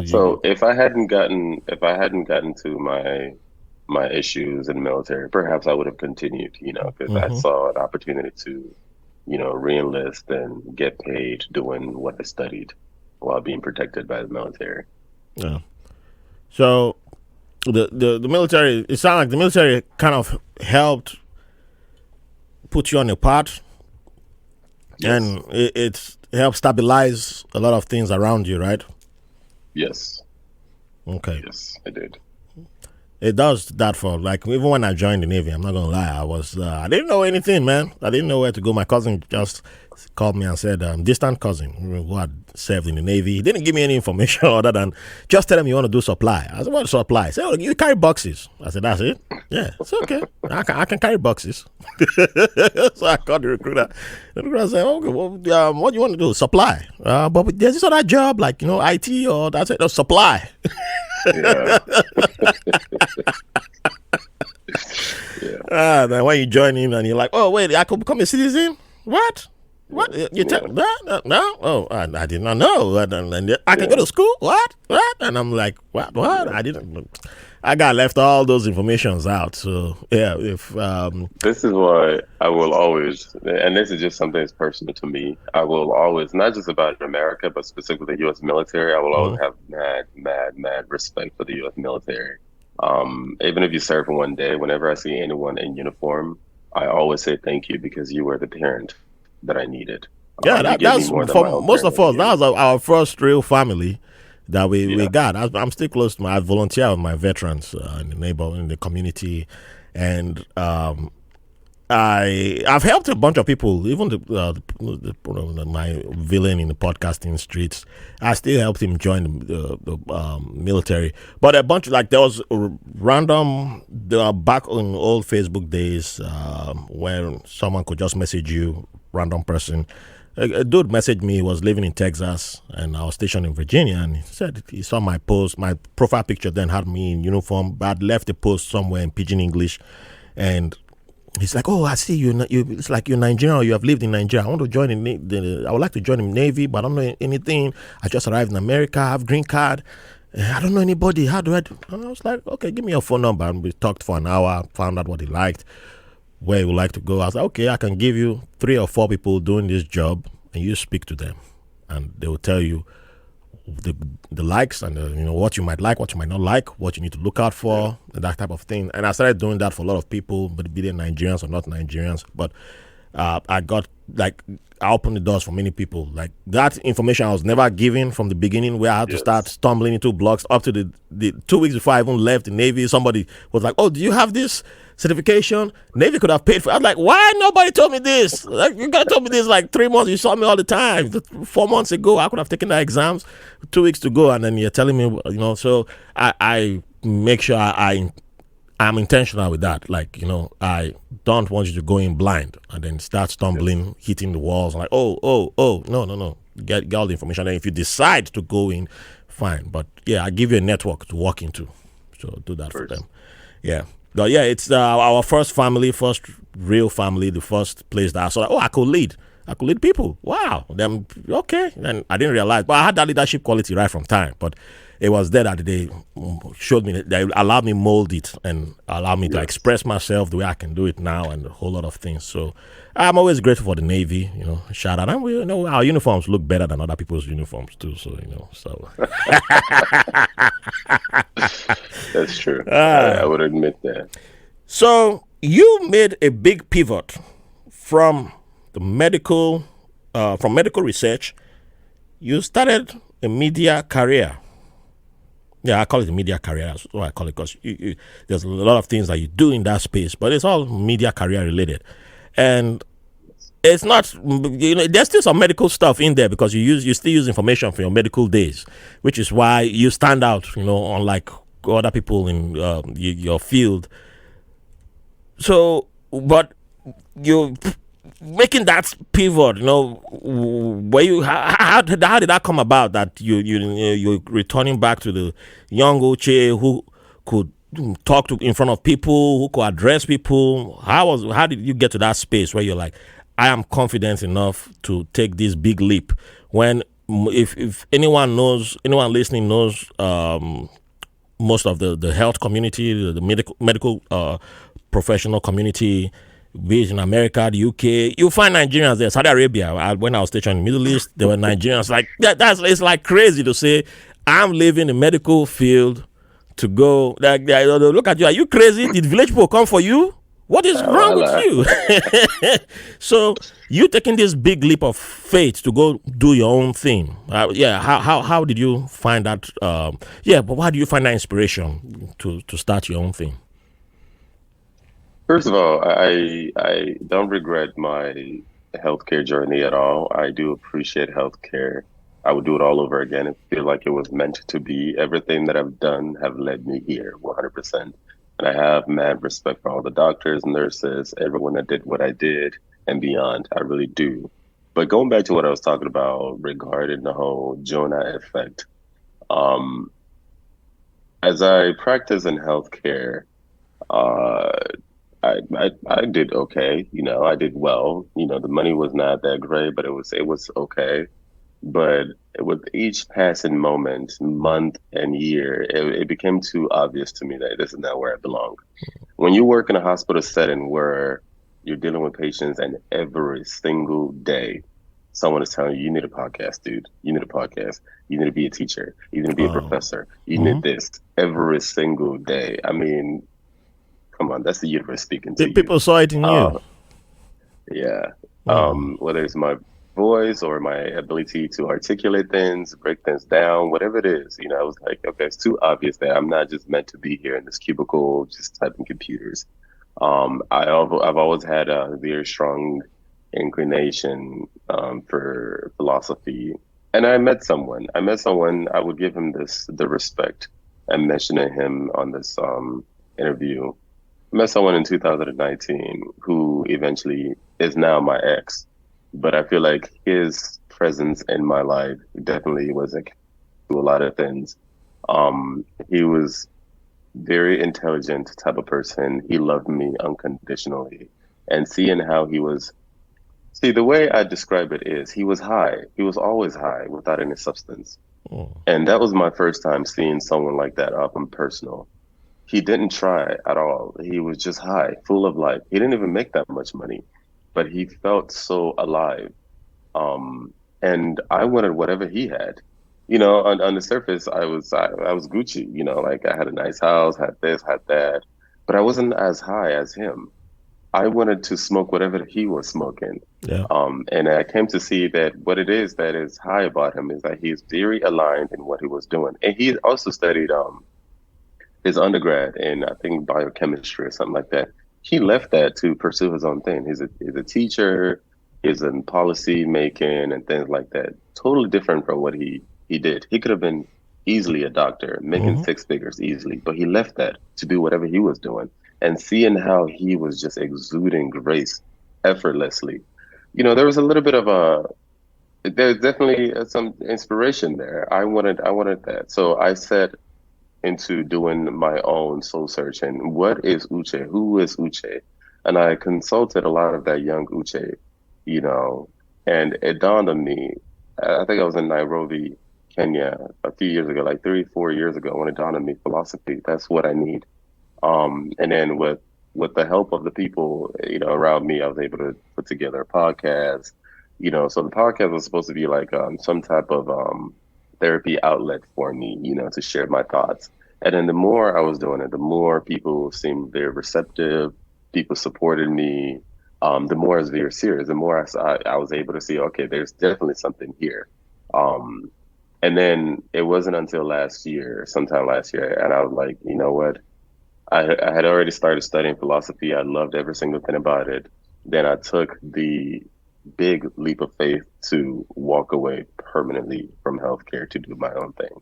So if I hadn't gotten to my issues in the military, perhaps I would have continued, because I saw an opportunity to, re-enlist and get paid doing what I studied while being protected by the military. Yeah. So the military, it sounds like the military kind of helped put you on your path. Yes. And it helps stabilize a lot of things around you, right? Yes. Okay. Yes, I did. It does that for, like, even when I joined the Navy, I'm not going to lie, I didn't know anything, man. I didn't know where to go. My cousin just called me and said, distant cousin who had served in the Navy. He didn't give me any information other than just tell him you want to do supply. I said, what supply? He said, oh, you carry boxes. I said, that's it? Yeah, it's okay. I can carry boxes. So I called the recruiter. The recruiter said, okay, well, what do you want to do? Supply. But there's this other job, like, IT or that's it, supply. Yeah. Then when you join in and you're like, oh, wait, I could become a citizen? What? What you tell Yeah. that? No, oh, I did not know. And I can go to school. What? And I'm like, what? Yeah. I didn't. I got left all those informations out. So yeah, if This is why I will always, and this is just something that's personal to me. I will always, not just about America, but specifically the U.S. military. I will always mhm. have mad respect for the U.S. military. Even if you serve for one day, whenever I see anyone in uniform, I always say thank you because you were the parent that I needed. Yeah, You that gave me that's more than for my own most parent of ever us. gave That me. was our first real family that we Yeah, got. I'm still close to my. I volunteer with my veterans in the in the community, and I've helped a bunch of people, even my villain in the podcasting streets. I still helped him join the military, but a bunch like there was a random back on old Facebook days where someone could just message you, random person. A dude messaged me. He was living in Texas, and I was stationed in Virginia. And he said he saw my post. My profile picture then had me in uniform, but I'd left the post somewhere in Pidgin English, and he's like, "Oh, I see you. It's like you're Nigerian or you have lived in Nigeria. I want to join I would like to join the Navy, but I don't know anything. I just arrived in America. I have green card. I don't know anybody. How do I do?" And I was like, "Okay, give me your phone number." And we talked for an hour, found out what he liked, where he would like to go. I was like, "Okay, I can give you 3 or 4 people doing this job, and you speak to them, and they will tell you the likes and what you might like, what you might not like, what you need to look out yeah, for, and that type of thing." And I started doing that for a lot of people, but be they Nigerians or not Nigerians. But I got like I opened the doors for many people. Like that information I was never given from the beginning, where I had to start yes, stumbling into blogs up to the 2 weeks before I even left the Navy. Somebody was like, "Oh, do you have this certification?" Navy could have paid for it. I was like, "Why nobody told me this? Like, you guys told me this like 3 months. You saw me all the time. 4 months ago, I could have taken the exams. 2 weeks to go, and then you're telling me, So I make sure I'm intentional with that. Like, I don't want you to go in blind and then start yes, stumbling, hitting the walls, like, oh, no. Get all the information. And if you decide to go in, fine. But yeah, I give you a network to walk into. So do that for them. first. Yeah. But yeah, it's our first family, first real family, the first place that I saw, like, oh, I could lead. I could lead people. Wow. Then okay. And I didn't realize, but I had that leadership quality right from time. But it was there that they showed me, they allowed me mold it and allowed me to Yes, express myself the way I can do it now and a whole lot of things. So I'm always grateful for the Navy, shout out. And we our uniforms look better than other people's uniforms too. So that's true. I uh, would admit that. so you made a big pivot from the from medical research. You started a media career. Yeah, I call it a media career. That's what I call it because there's a lot of things that you do in that space, but it's all media career related. And it's not, there's still some medical stuff in there because you still use information from your medical days, which is why you stand out, unlike other people in your field. So, but you making that pivot, where how did that come about that you're returning back to the young Uche who could talk to in front of people, who could address people? How did you get to that space where you're like, I am confident enough to take this big leap? When if anyone listening knows most of the health community, the medical professional community, be it in America, the UK, you find Nigerians there. Saudi Arabia, when I was stationed in the Middle East, there were Nigerians. Like it's like crazy to say, I'm leaving the medical field to go. Like they look at you, are you crazy? Did village people come for you? What is wrong with Voila. you? So you taking this big leap of faith to go do your own thing. Yeah, how did you find that? But why do you find that inspiration to start your own thing? First of all, I don't regret my healthcare journey at all. I do appreciate healthcare. I would do it all over again. I feel like it was meant to be. Everything that I've done have led me here 100%. And I have mad respect for all the doctors, nurses, everyone that did what I did and beyond. I really do. But going back to what I was talking about regarding the whole Jonah effect, um, as I practice in healthcare, uh, I did okay. I did well. The money was not that great, but it was okay. But with each passing moment, month, and year, it became too obvious to me that this is not where I belong. When you work in a hospital setting where you're dealing with patients and every single day someone is telling you, you need a podcast, dude. You need a podcast. You need to be a teacher. You need to be a Oh. professor. You Mm-hmm. need this every single day. I mean, come on, that's the universe speaking to you. People saw it in you. Uh, yeah. Mm. Whether it's my voice or my ability to articulate things, break things down, whatever it is, I was like, okay, it's too obvious that I'm not just meant to be here in this cubicle just typing computers. I've always had a very strong inclination for philosophy, and I met someone. I would give him the respect and mentioning him on this interview. I met someone in 2019 who eventually is now my ex, but I feel like his presence in my life definitely was a to a lot of things. He was very intelligent type of person. He loved me unconditionally. And seeing how he was, see, the way I describe it is he was high. He was always high without any substance. Mm. And that was my first time seeing someone like that up and personal. He didn't try at all. He was just high, full of life. He didn't even make that much money, but he felt so alive. And I wanted whatever he had. On the surface, I was Gucci. Like I had a nice house, had this, had that, but I wasn't as high as him. I wanted to smoke whatever he was smoking. Yeah. And I came to see that what it is that is high about him is that he's very aligned in what he was doing, and he also studied his undergrad in I think biochemistry or something like that. He left that to pursue his own thing. He's a teacher, he's in policy making and things like that. Totally different from what he did. He could have been easily a doctor, making Mm-hmm. six figures easily, but he left that to do whatever he was doing. And seeing how he was just exuding grace effortlessly. There was a little bit of there's definitely some inspiration there. I wanted that. So I set into doing my own soul searching. What is Uche? Who is Uche? And I consulted a lot of that young Uche, you know, and it dawned on me. I think I was in Nairobi, Kenya, a few years ago, like 3, 4 years ago, when it dawned on me, philosophy. That's what I need. And then with the help of the people, around me, I was able to put together a podcast. So the podcast was supposed to be like some type of therapy outlet for me, to share my thoughts. And then the more I was doing it, the more people seemed very receptive. People supported me. The more I was very serious, the more I was able to see, okay, there's definitely something here. Um, and then it wasn't until sometime last year, and I was like, you know what? I had already started studying philosophy. I loved every single thing about it. Then I took the big leap of faith to walk away permanently from healthcare to do my own thing.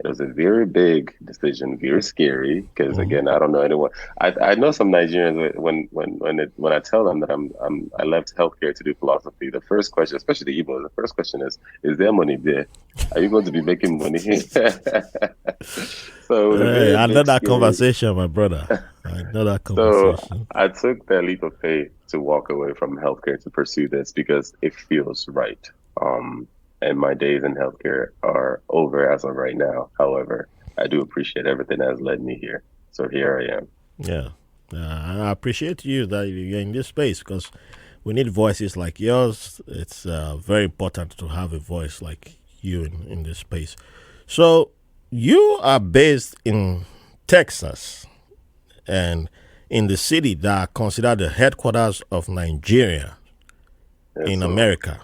It was a very big decision, very scary, because Mm-hmm. again, I don't know anyone. I know some Nigerians when I tell them that I left healthcare to do philosophy. The first question, especially the Igbo, the first question is there money there? Are you going to be making money? So it was a Hey, very I know big, that scary. conversation, my brother. I know that So conversation. I took that leap of faith to walk away from healthcare to pursue this because it feels right. And my days in healthcare are over as of right now. However, I do appreciate everything that has led me here. So here I am. Yeah. I appreciate you that you're in this space because we need voices like yours. It's very important to have a voice like you in this space. So you are based in Texas and in the city that are considered the headquarters of Nigeria And in so, America.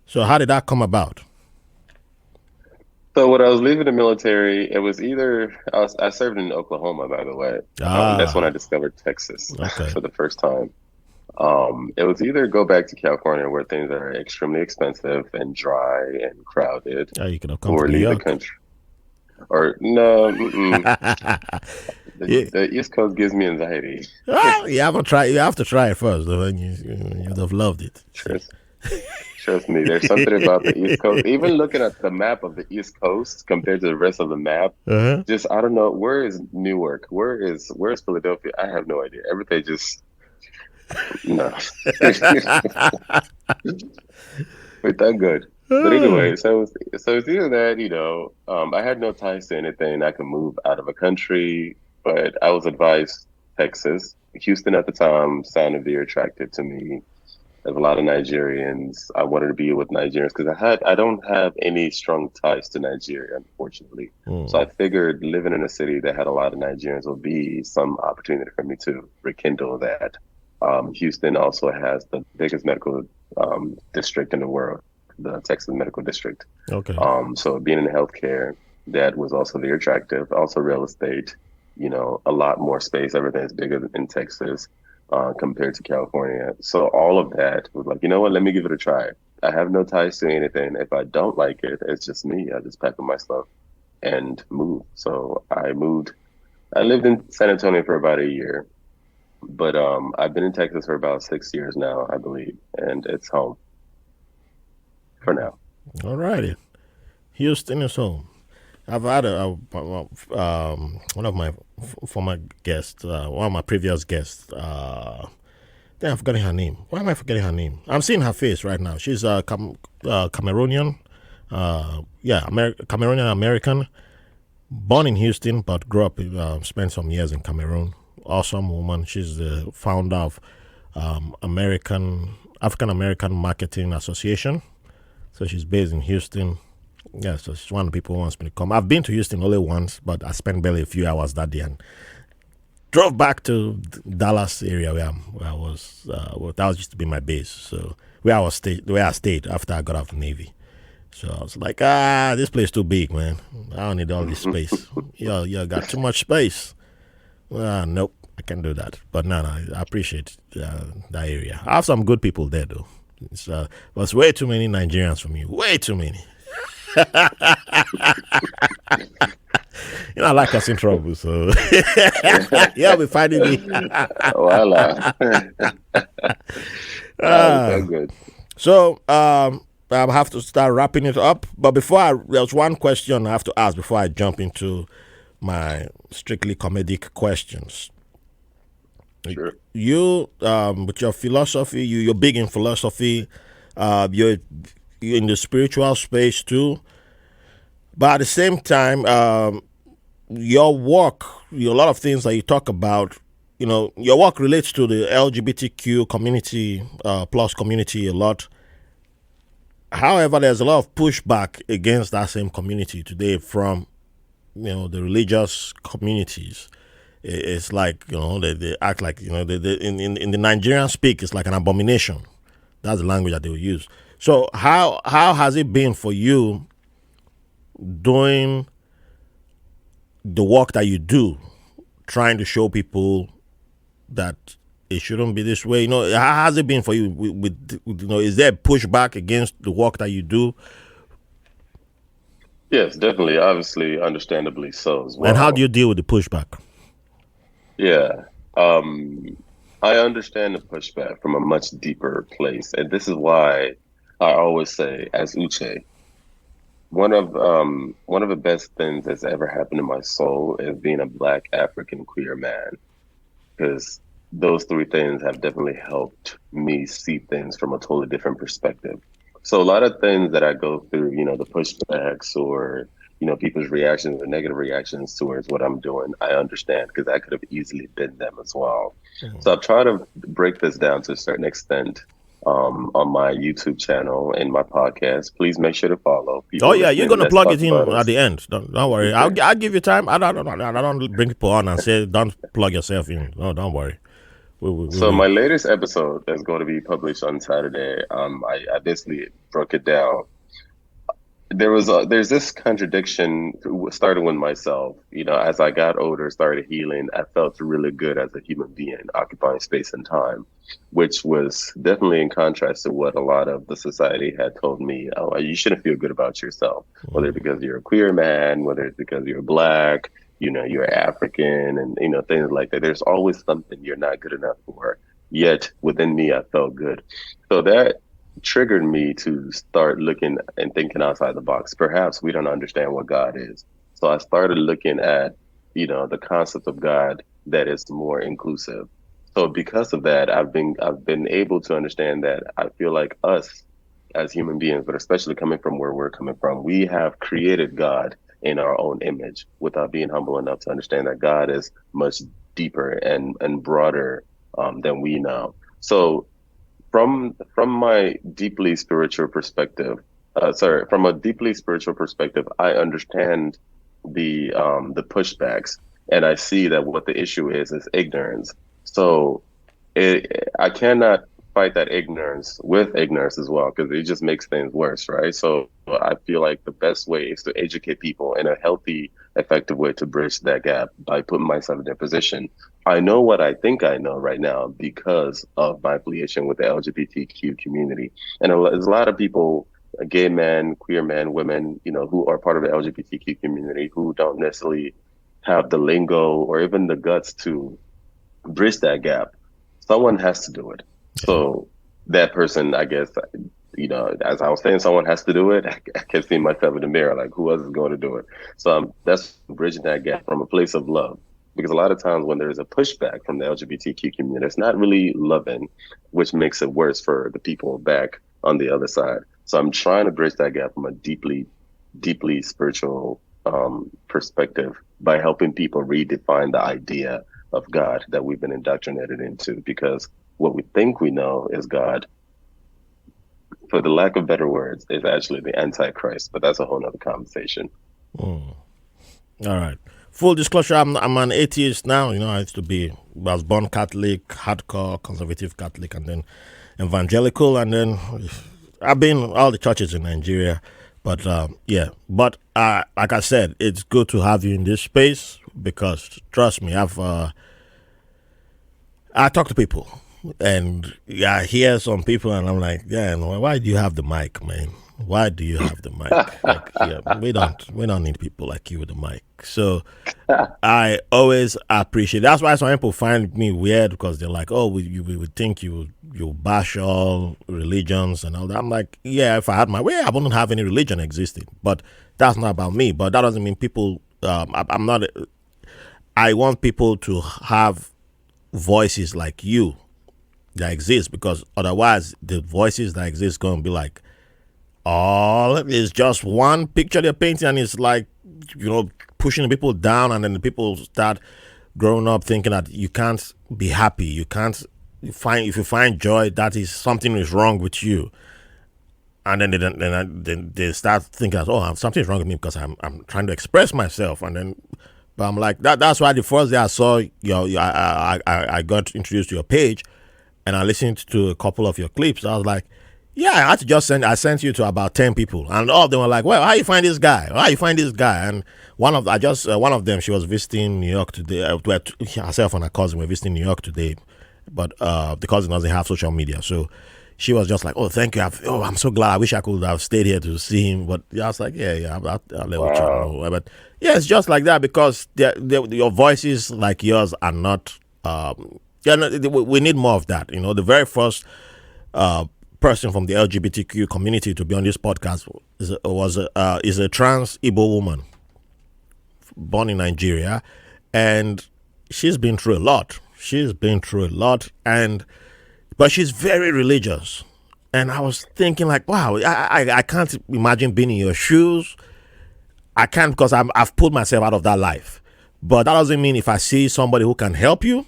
So how did that come about? so when I was leaving the military, it was either I served in Oklahoma, by the way. That's when I Ah, discovered Texas okay. for the first time. It was either go back to California where things are extremely expensive and dry and crowded, Yeah, you could have come to or New leave the York. country. Or no, the Yeah. the East Coast gives me anxiety. You haven't tried. You have to try it first, though, and you'd have loved it. See. Trust, trust me, there's something about the East Coast. Even looking at the map of the East Coast compared to the rest of the map, Uh-huh. just I don't know where is Newark, where is Philadelphia? I have no idea. Everything just No. But that good. But anyway, so it's either that, I had no ties to anything. I could move out of a country, but I was advised Texas. Houston at the time sounded very attractive to me. There's a lot of Nigerians. I wanted to be with Nigerians because I don't have any strong ties to Nigeria, unfortunately. So I figured living in a city that had a lot of Nigerians would be some opportunity for me to rekindle that. Houston also has the biggest medical district in the world, the Texas Medical District. Okay. So being in healthcare, that was also very attractive. Also real estate, a lot more space. Everything is bigger in Texas compared to California. So all of that was like, you know what, let me give it a try. I have no ties to anything. If I don't like it, it's just me. I just pack up my stuff and move. So I moved. I lived in San Antonio for about a year, but I've been in Texas for about 6 years now, I believe, and it's home for now. All righty. Houston is home. I've had one of my former guests, one of my previous guests. Then I'm forgetting her name. Why am I forgetting her name? I'm seeing her face right now. She's Cameroonian. Cameroonian American. Born in Houston, but grew up, spent some years in Cameroon. Awesome woman. She's the founder of African American Marketing Association. So she's based in Houston. Yeah, so she's one of the people who wants me to come. I've been to Houston only once, but I spent barely a few hours that day and drove back to Dallas area where I was. That was used to be my base. So where I stayed after I got out of the Navy. So I was like, this place too big, man. I don't need all this space. You got too much space. Nope, I can't do that. But no, I appreciate that area. I have some good people there, though. There's way too many Nigerians for me. Way too many. I like us in trouble, so you'll be finding me. Voila. Good. So I have to start wrapping it up. But there's one question I have to ask before I jump into my strictly comedic questions. Sure. You, with your philosophy, you're big in philosophy. You're in the spiritual space too. But at the same time, your work, a lot of things that you talk about, your work relates to the LGBTQ community, plus community a lot. However, there's a lot of pushback against that same community today from, the religious communities. It's like, they act like, in the Nigerian speak, it's like an abomination. That's the language that they will use. So how has it been for you doing the work that you do, trying to show people that it shouldn't be this way? How has it been for you? Is there pushback against the work that you do? Yes, definitely. Obviously, understandably so as well. And how do you deal with the pushback? Yeah. I understand the pushback from a much deeper place. And this is why I always say, as Uche, one of the best things that's ever happened to my soul is being a Black African queer man, because those three things have definitely helped me see things from a totally different perspective. So a lot of things that I go through, the pushbacks or, people's reactions or negative reactions towards what I'm doing, I understand because I could have easily been them as well. Mm-hmm. So I've tried to break this down to a certain extent on my YouTube channel and my podcast. Please make sure to follow. You're going to plug it in at the end. Don't worry. Okay. I'll give you time. I don't bring people on and say, don't plug yourself in. No, don't worry. My latest episode that's going to be published on Saturday, I basically broke it down. There's this contradiction starting with myself. As I got older, started healing, I felt really good as a human being, occupying space and time, which was definitely in contrast to what a lot of the society had told me. Oh, you shouldn't feel good about yourself, whether it's because you're a queer man, whether it's because you're Black, you're African, and things like that. There's always something you're not good enough for. Yet within me, I felt good. So that triggered me to start looking and thinking outside the box. Perhaps we don't understand what God is. So I started looking at, the concept of God that is more inclusive. So because of that, I've been able to understand that I feel like us as human beings, but especially coming from where we're coming from, we have created God in our own image without being humble enough to understand that God is much deeper and broader than we know. So from my deeply spiritual perspective, from a deeply spiritual perspective, I understand the pushbacks, and I see that what the issue is ignorance. So I cannot fight that ignorance with ignorance as well, because it just makes things worse, right? So I feel like the best way is to educate people in a healthy, effective way to bridge that gap by putting myself in their position. I know what I think I know right now because of my affiliation with the LGBTQ community. And there's a lot of people, gay men, queer men, women, who are part of the LGBTQ community who don't necessarily have the lingo or even the guts to bridge that gap. Someone has to do it. Yeah. So that person, I guess, as I was saying, someone has to do it. I kept seeing myself in the mirror, like, who else is going to do it? So that's bridging that gap from a place of love. Because a lot of times when there's a pushback from the LGBTQ community, it's not really loving, which makes it worse for the people back on the other side. So I'm trying to bridge that gap from a deeply, deeply spiritual perspective by helping people redefine the idea of God that we've been indoctrinated into, because what we think we know is God, for the lack of better words, is actually the Antichrist. But that's a whole nother conversation. All right. Full disclosure, I'm an atheist now. I was born Catholic, hardcore conservative Catholic, and then evangelical, and then I've been all the churches in Nigeria. But but like I said, it's good to have you in this space because trust me, I talk to people, and I hear some people, and I'm like, yeah, why do you have the mic, man? Why do you have the mic? Like, yeah, we don't need people like you with the mic. So I always appreciate. That's why some people find me weird because they're like, oh, we would think you bash all religions and all that. I'm like, yeah, if I had my way, I wouldn't have any religion existing. But that's not about me. But that doesn't mean people. I'm not. I want people to have voices like you that exist, because otherwise the voices that exist going to be like, all is just one picture they're painting, and it's like, pushing people down, and then the people start growing up thinking that you can't be happy, you can't find, if you find joy, that is something is wrong with you, and then they start thinking that, oh, something's wrong with me because I'm trying to express myself, and then. But I'm like that's why the first day I saw I got introduced to your page, and I listened to a couple of your clips. I was like, yeah, I had to just I sent you to about 10 people, and all of them were like, well, how you find this guy? How you find this guy? And one of them, she was visiting New York today. Herself and her cousin were visiting New York today, but the cousin doesn't have social media, so she was just like, oh, thank you. I'm so glad. I wish I could have stayed here to see him. But I was like, yeah, I'll let you know. But yeah, it's just like that, because your voices like yours are not. We need more of that. The very first person from the LGBTQ community to be on this podcast is a trans Igbo woman born in Nigeria, and she's been through a lot. But she's very religious. And I was thinking like, wow, I can't imagine being in your shoes. I can't, because I've pulled myself out of that life. But that doesn't mean if I see somebody who can help you,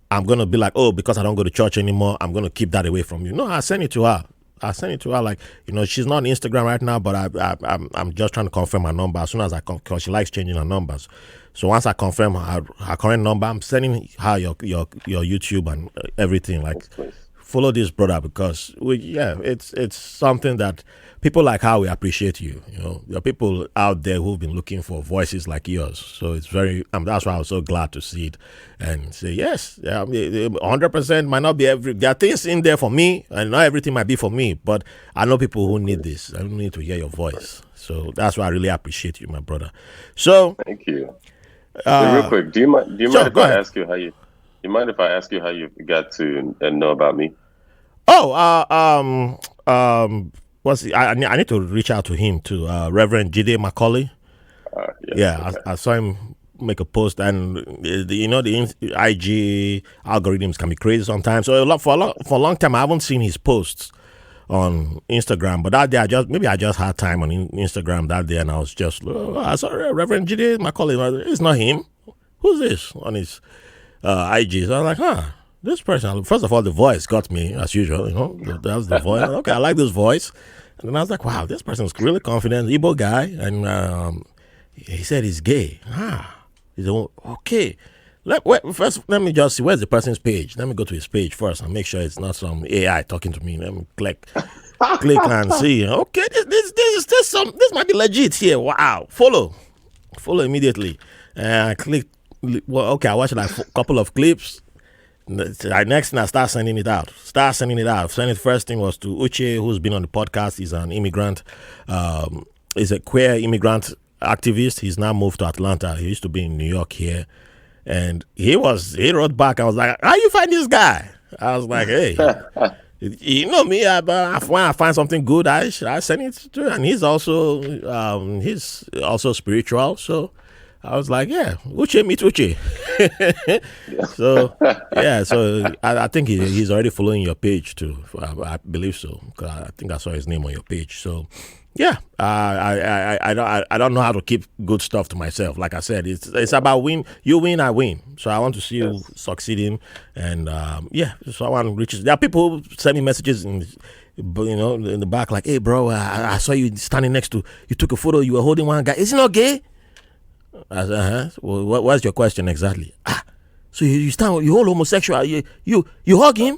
I'm going to be like, oh, because I don't go to church anymore, I'm going to keep that away from you. No, I send it to her. Like, she's not on Instagram right now, but I'm just trying to confirm her number as soon as because she likes changing her numbers. So once I confirm her current number, I'm sending her your YouTube and everything. Like, follow this brother, because it's something that people like her, we appreciate you. There are people out there who've been looking for voices like yours. So it's very. That's why I was so glad to see it and say yes. 100% might not be there are things in there for me, and not everything might be for me. But I know people who need this. I need to hear your voice. So that's why I really appreciate you, my brother. So thank you. Real quick, do you mind if I ask you how you? You mind if I ask you how you got to know about me? Oh, I need to reach out to him too. Reverend Jide Macaulay. I saw him make a post, and the IG algorithms can be crazy sometimes. So for a long time, I haven't seen his posts on Instagram. But that day, I just had time on Instagram that day, and I was just, I saw Reverend Jide, my colleague. It's not him. Who's this on his IG? So I was like, this person. First of all, the voice got me as usual. That was the voice. Okay, I like this voice. And then I was like, wow, this person's really confident, Igbo guy, and he said he's gay. He's okay. First, let me just see, where's the person's page? Let me go to his page first and make sure it's not some AI talking to me. Let me click and see. Okay, this might be legit here. Wow, follow immediately. And I clicked. Well, okay, I watched like a couple of clips. Next thing I start sending it out. Sending the first thing was to Uche, who's been on the podcast. He's an immigrant. He's a queer immigrant activist. He's now moved to Atlanta. He used to be in New York here. And he wrote back. I was like, how you find this guy? I was like, hey, you know me, when I find something good, I send it to him. And he's also spiritual. So I was like, yeah, Uche meet Uche. So I think he's already following your page too. I believe so, because I think I saw his name on your page. So yeah, I don't know how to keep good stuff to myself. Like I said, it's about win. You win, I win. So I want to see you succeeding, and so I want to reach. There are people who send me messages in the back like, hey bro, I saw you standing next to. You took a photo. You were holding one guy. Is he not gay? I said, well, what's your question exactly? So you stand, you hold homosexual, you hug him?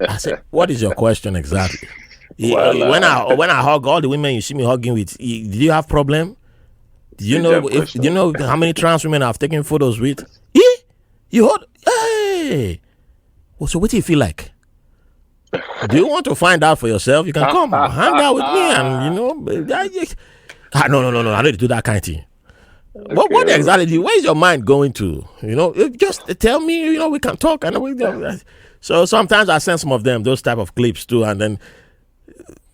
I said, what is your question exactly? When I hug all the women you see me hugging with, did you have problem? Do you know how many trans women I've taken photos with? You hold, hey. Well, so what do you feel like? Do you want to find out for yourself? You can come hang out with me, and no, I need to do that kind of thing. Okay. What exactly? Where is your mind going to? Just tell me. We can talk. So sometimes I send some of them those type of clips too, and then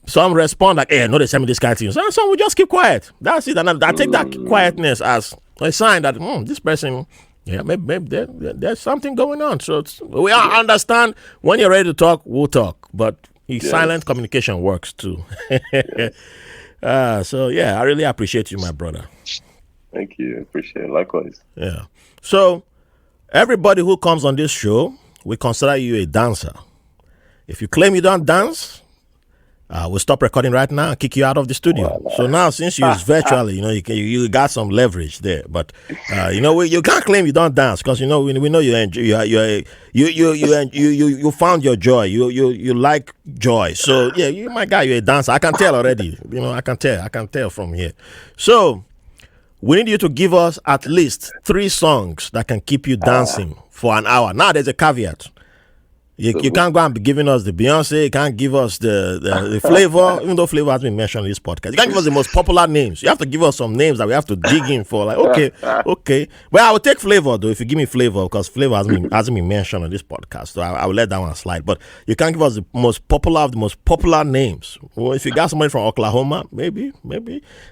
some respond like, "Hey, no, they send me this kind of thing." So some will just keep quiet. That's it. And I take that quietness as a sign that this person, maybe there's something going on. So we understand when you're ready to talk, we'll talk. But silent communication works too. So yeah, I really appreciate you, my brother. Thank you. Appreciate it. Likewise. Yeah. So, everybody who comes on this show, we consider you a dancer. If you claim you don't dance, we'll stop recording right now and kick you out of the studio. Wow. So now, since you use virtually, you got some leverage there. But you can't claim you don't dance, because we know you enjoy. You found your joy. You like joy. So yeah, my guy, you're a dancer. I can tell already. I can tell from here. So we need you to give us at least 3 songs that can keep you dancing for an hour. Now, there's a caveat. You can't go and be giving us the Beyonce. You can't give us the flavor, even though flavor has been mentioned in this podcast. You can't give us the most popular names. You have to give us some names that we have to dig in for. Like, okay. Well, I will take flavor, though, if you give me flavor, because flavor hasn't been mentioned on this podcast. So I will let that one slide. But you can't give us the most popular names. Well, if you got somebody from Oklahoma, maybe. I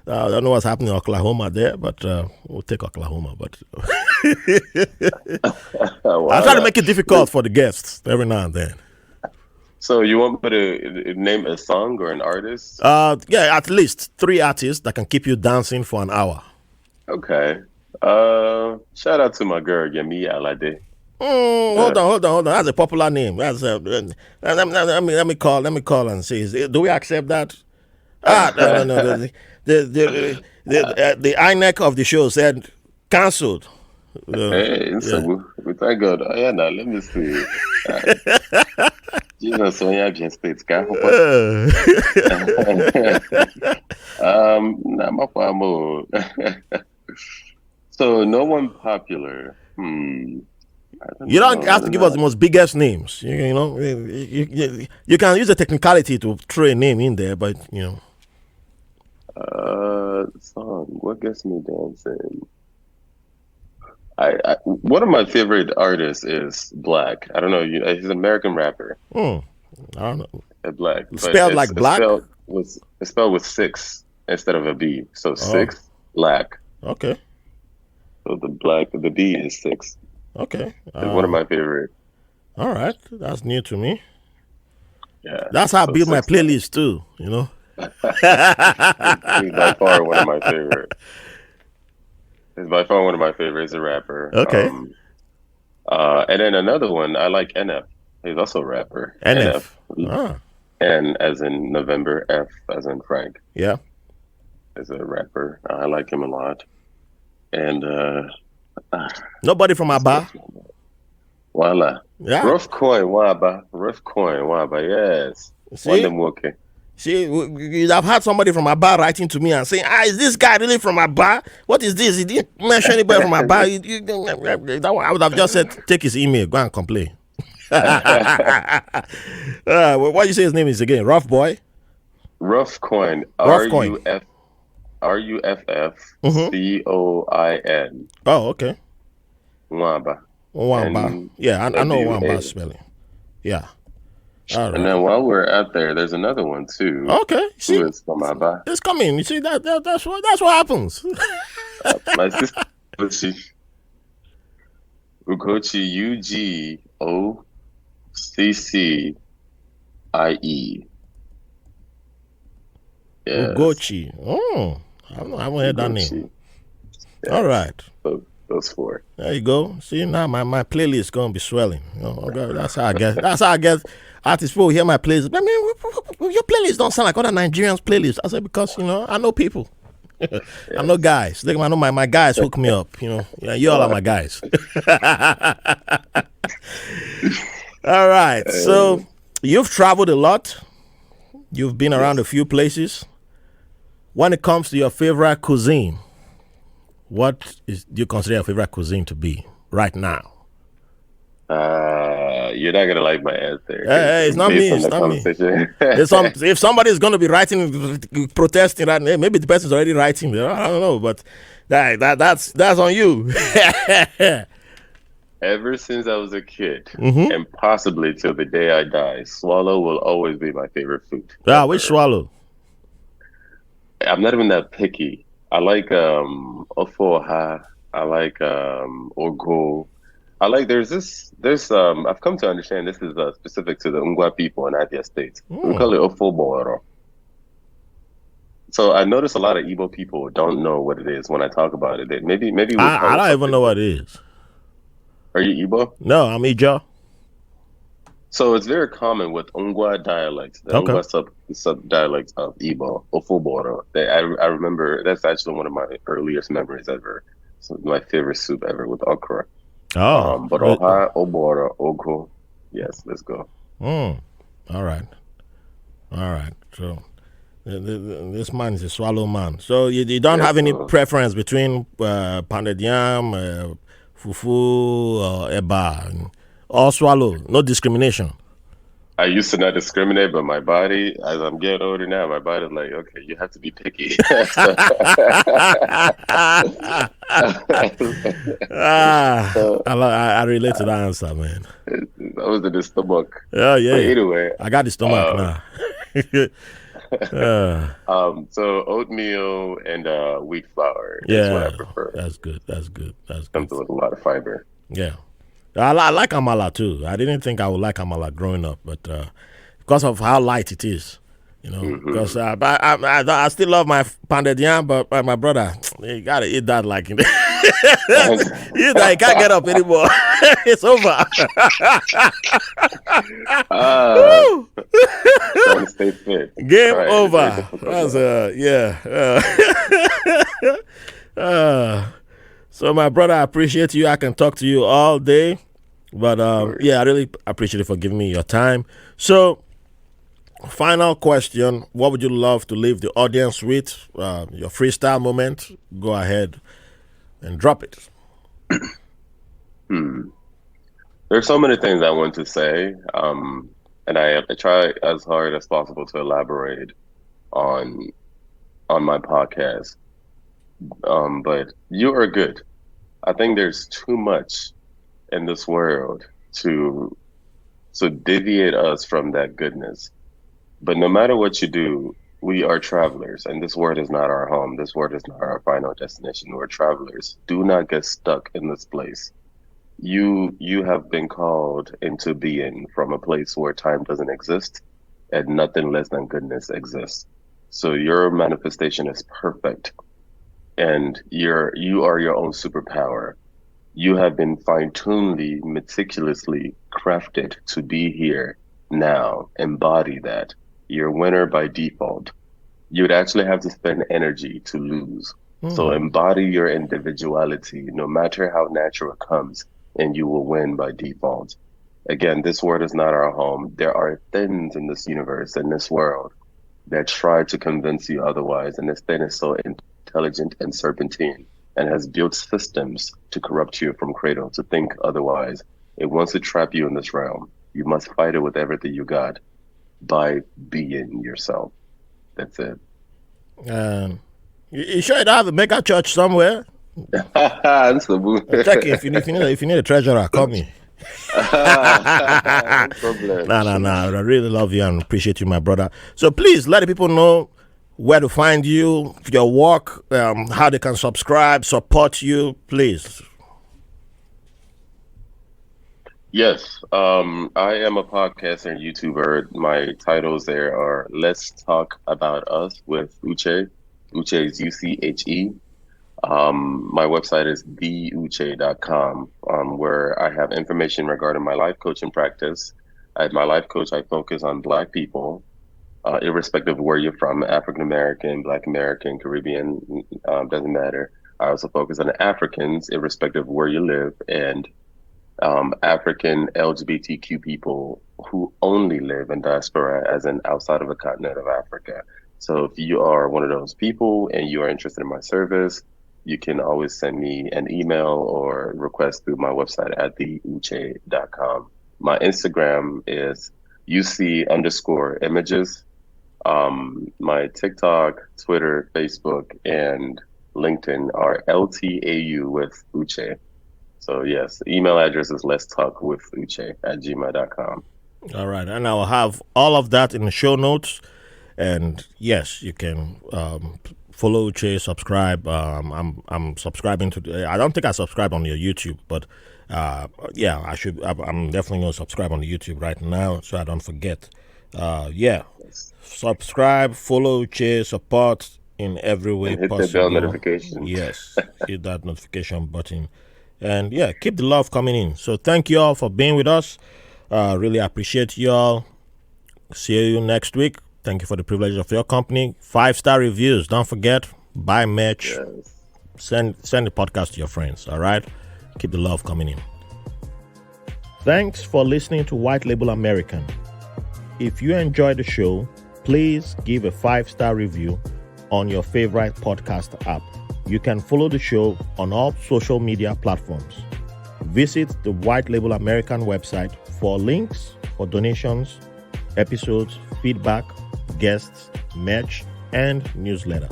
don't know what's happening in Oklahoma there, but we'll take Oklahoma. But I try to make it difficult for the guests every now and then. So you want me to name a song or an artist? Yeah, at least 3 artists that can keep you dancing for an hour. Okay. Shout out to my girl Yemi Alade. Hold on. That's a popular name. That's let me call and see. Do we accept that? No. The INEC of the show said cancelled. So we thank God. Now let me see. Jesus, Sonia States. So no one popular. You don't have to give us the most biggest names. You can use the technicality to throw a name in there, but song. What gets me dancing? One of my favorite artists is Black. I don't know. He's an American rapper. I don't know. Black. Spelled like Black? It's spelled with 6 instead of a B. So 6, Black. Okay. So the D is 6. Okay. It's one of my favorite. All right. That's new to me. Yeah. That's how I So build my 6. playlist too, you know. He's by far one of my favorite. He's by far one of my favorites. He's a rapper. Okay. And then another one, I like NF. He's also a rapper. NF. Ah. N as in November, F as in Frank. Yeah. Is a rapper. I like him a lot. And Nobody from Aba. Voila. Yeah. Rough coin, waba. Yes. See? Okay. See, I've had somebody from Aba writing to me and saying, is this guy really from Aba? What is this? He didn't mention anybody from Aba. I would have just said, take his email, go and complain. What do you say his name is again? Rough Boy? Rough coin. Rough coin. RUFFCOIN. Oh, okay. Wamba. Wamba. Yeah, I know Wamba spelling. Yeah. All right. And then while we're out there, there's another one too. Okay. See, who is from Aba. It's coming. You see, that's what happens. My sister, Ugochi, UGOCCIE. Yes. Ugochi. Oh, I haven't heard that name. Yes. All right. Those 4. There you go. See, now my playlist is gonna be swelling. That's how I get. That's how I get. Artists will hear my playlist. I mean, your playlist don't sound like other Nigerians' playlists. I said because I know people. Yes. I know guys. I know my guys hook me up. You all are my guys. All right. So you've traveled a lot. You've been around a few places. When it comes to your favorite cuisine, what do you consider your favorite cuisine to be right now? You're not gonna like my answer. Hey, it's not me. It's not me. If somebody's gonna be writing, protesting, right, maybe the person's already writing. I don't know, but that's on you. Ever since I was a kid, and possibly till the day I die, swallow will always be my favorite food. Which swallow? I'm not even that picky. I like ofoha. I like ogo. I like there's I've come to understand this is specific to the Ngwa people in Atheist states. We call it ofoboro. So I notice a lot of Igbo people don't know what it is when I talk about it. Maybe I don't even know what it is. Are you Igbo? No, I'm Ijo. So it's very common with Ngwa dialects, the Ngwa sub dialects of Igbo, Ofoboro. I remember that's actually one of my earliest memories ever. So my favorite soup ever with okra. Oh, but Oha, Oboro, Ogo. Yes, let's go. All right. So this man is a swallow man. So you don't have any preference between pounded yam, fufu, or eba, all swallow, no discrimination. I used to not discriminate, but my body, as I'm getting older now, my body's like, okay, you have to be picky. I relate to that answer, man. That was in the stomach. Yeah. But anyway, I got the stomach now. So oatmeal and wheat flour is what I prefer. That's good. Comes with a lot of fiber. Yeah. I like amala too. I didn't think I would like amala growing up, but because of how light it is, because I still love my pounded yam, but my brother, you gotta eat that like you can't get up anymore. It's over. Trying to stay fit. Game over. That's So my brother, I appreciate you. I can talk to you all day. But I really appreciate it for giving me your time. So final question, what would you love to leave the audience with? Your freestyle moment. Go ahead and drop it. There's so many things I want to say. And I try as hard as possible to elaborate on my podcast. But you are good. I think there's too much in this world to deviate us from that goodness. But no matter what you do, We are travelers, and this world is not our home. This world is not our final destination. We're travelers. Do not get stuck in this place. You have been called into being from a place where time doesn't exist and nothing less than goodness exists. So your manifestation is perfect, and you are your own superpower. You have been fine-tunedly, meticulously crafted to be here now. Embody that. You're a winner by default. You would actually have to spend energy to lose. So embody your individuality, no matter how natural it comes, and you will win by default. Again, this world is not our home. There are things in this universe, in this world, that try to convince you otherwise. And this thing is so intelligent and serpentine and has built systems to corrupt you from cradle to think otherwise. It wants to trap you in this realm. You must fight it with everything you got by being yourself. That's it. You sure you don't have a mega church somewhere? That's the move. Check if you need a treasurer, call me. No problem. No. I really love you and appreciate you, my brother. So please let the people know where to find you, your work, how they can subscribe, support you, please. Yes, I am a podcaster and YouTuber. My titles there are Let's Talk About Us with Uche. Uche is UCHE. My website is theuche.com, where I have information regarding my life coaching practice. At my life coach, I focus on Black people, irrespective of where you're from, African American, Black American, Caribbean, doesn't matter. I also focus on Africans, irrespective of where you live, and African LGBTQ people who only live in diaspora, as in outside of the continent of Africa. So if you are one of those people and you are interested in my service, you can always send me an email or request through my website at theuche.com. My Instagram is UC_images. My TikTok, Twitter, Facebook, and LinkedIn are LTAU with Uche. So yes, the email address is let's talk with Uche at gmail.com. All right, and I'll have all of that in the show notes. And yes, you can follow Uche, subscribe. I'm subscribing to. I don't think I subscribe on your YouTube, but yeah, I should. I'm definitely going to subscribe on the YouTube right now, so I don't forget. Yeah, subscribe, follow Uche, support in every way and hit possible. the bell notification. Yes, hit that notification button. And yeah, keep the love coming in. So thank you all for being with us. Really appreciate you all. See you next week. Thank you for the privilege of your company. 5-star reviews. Don't forget, buy merch. Yes. Send the podcast to your friends. All right? Keep the love coming in. Thanks for listening to White Label American. If you enjoyed the show, please give a 5-star review on your favorite podcast app. You can follow the show on all social media platforms. Visit the White Label American website for links for donations, episodes, feedback, guests, merch, and newsletter.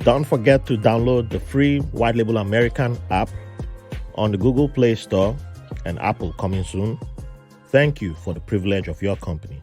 Don't forget to download the free White Label American app on the Google Play Store and Apple coming soon. Thank you for the privilege of your company.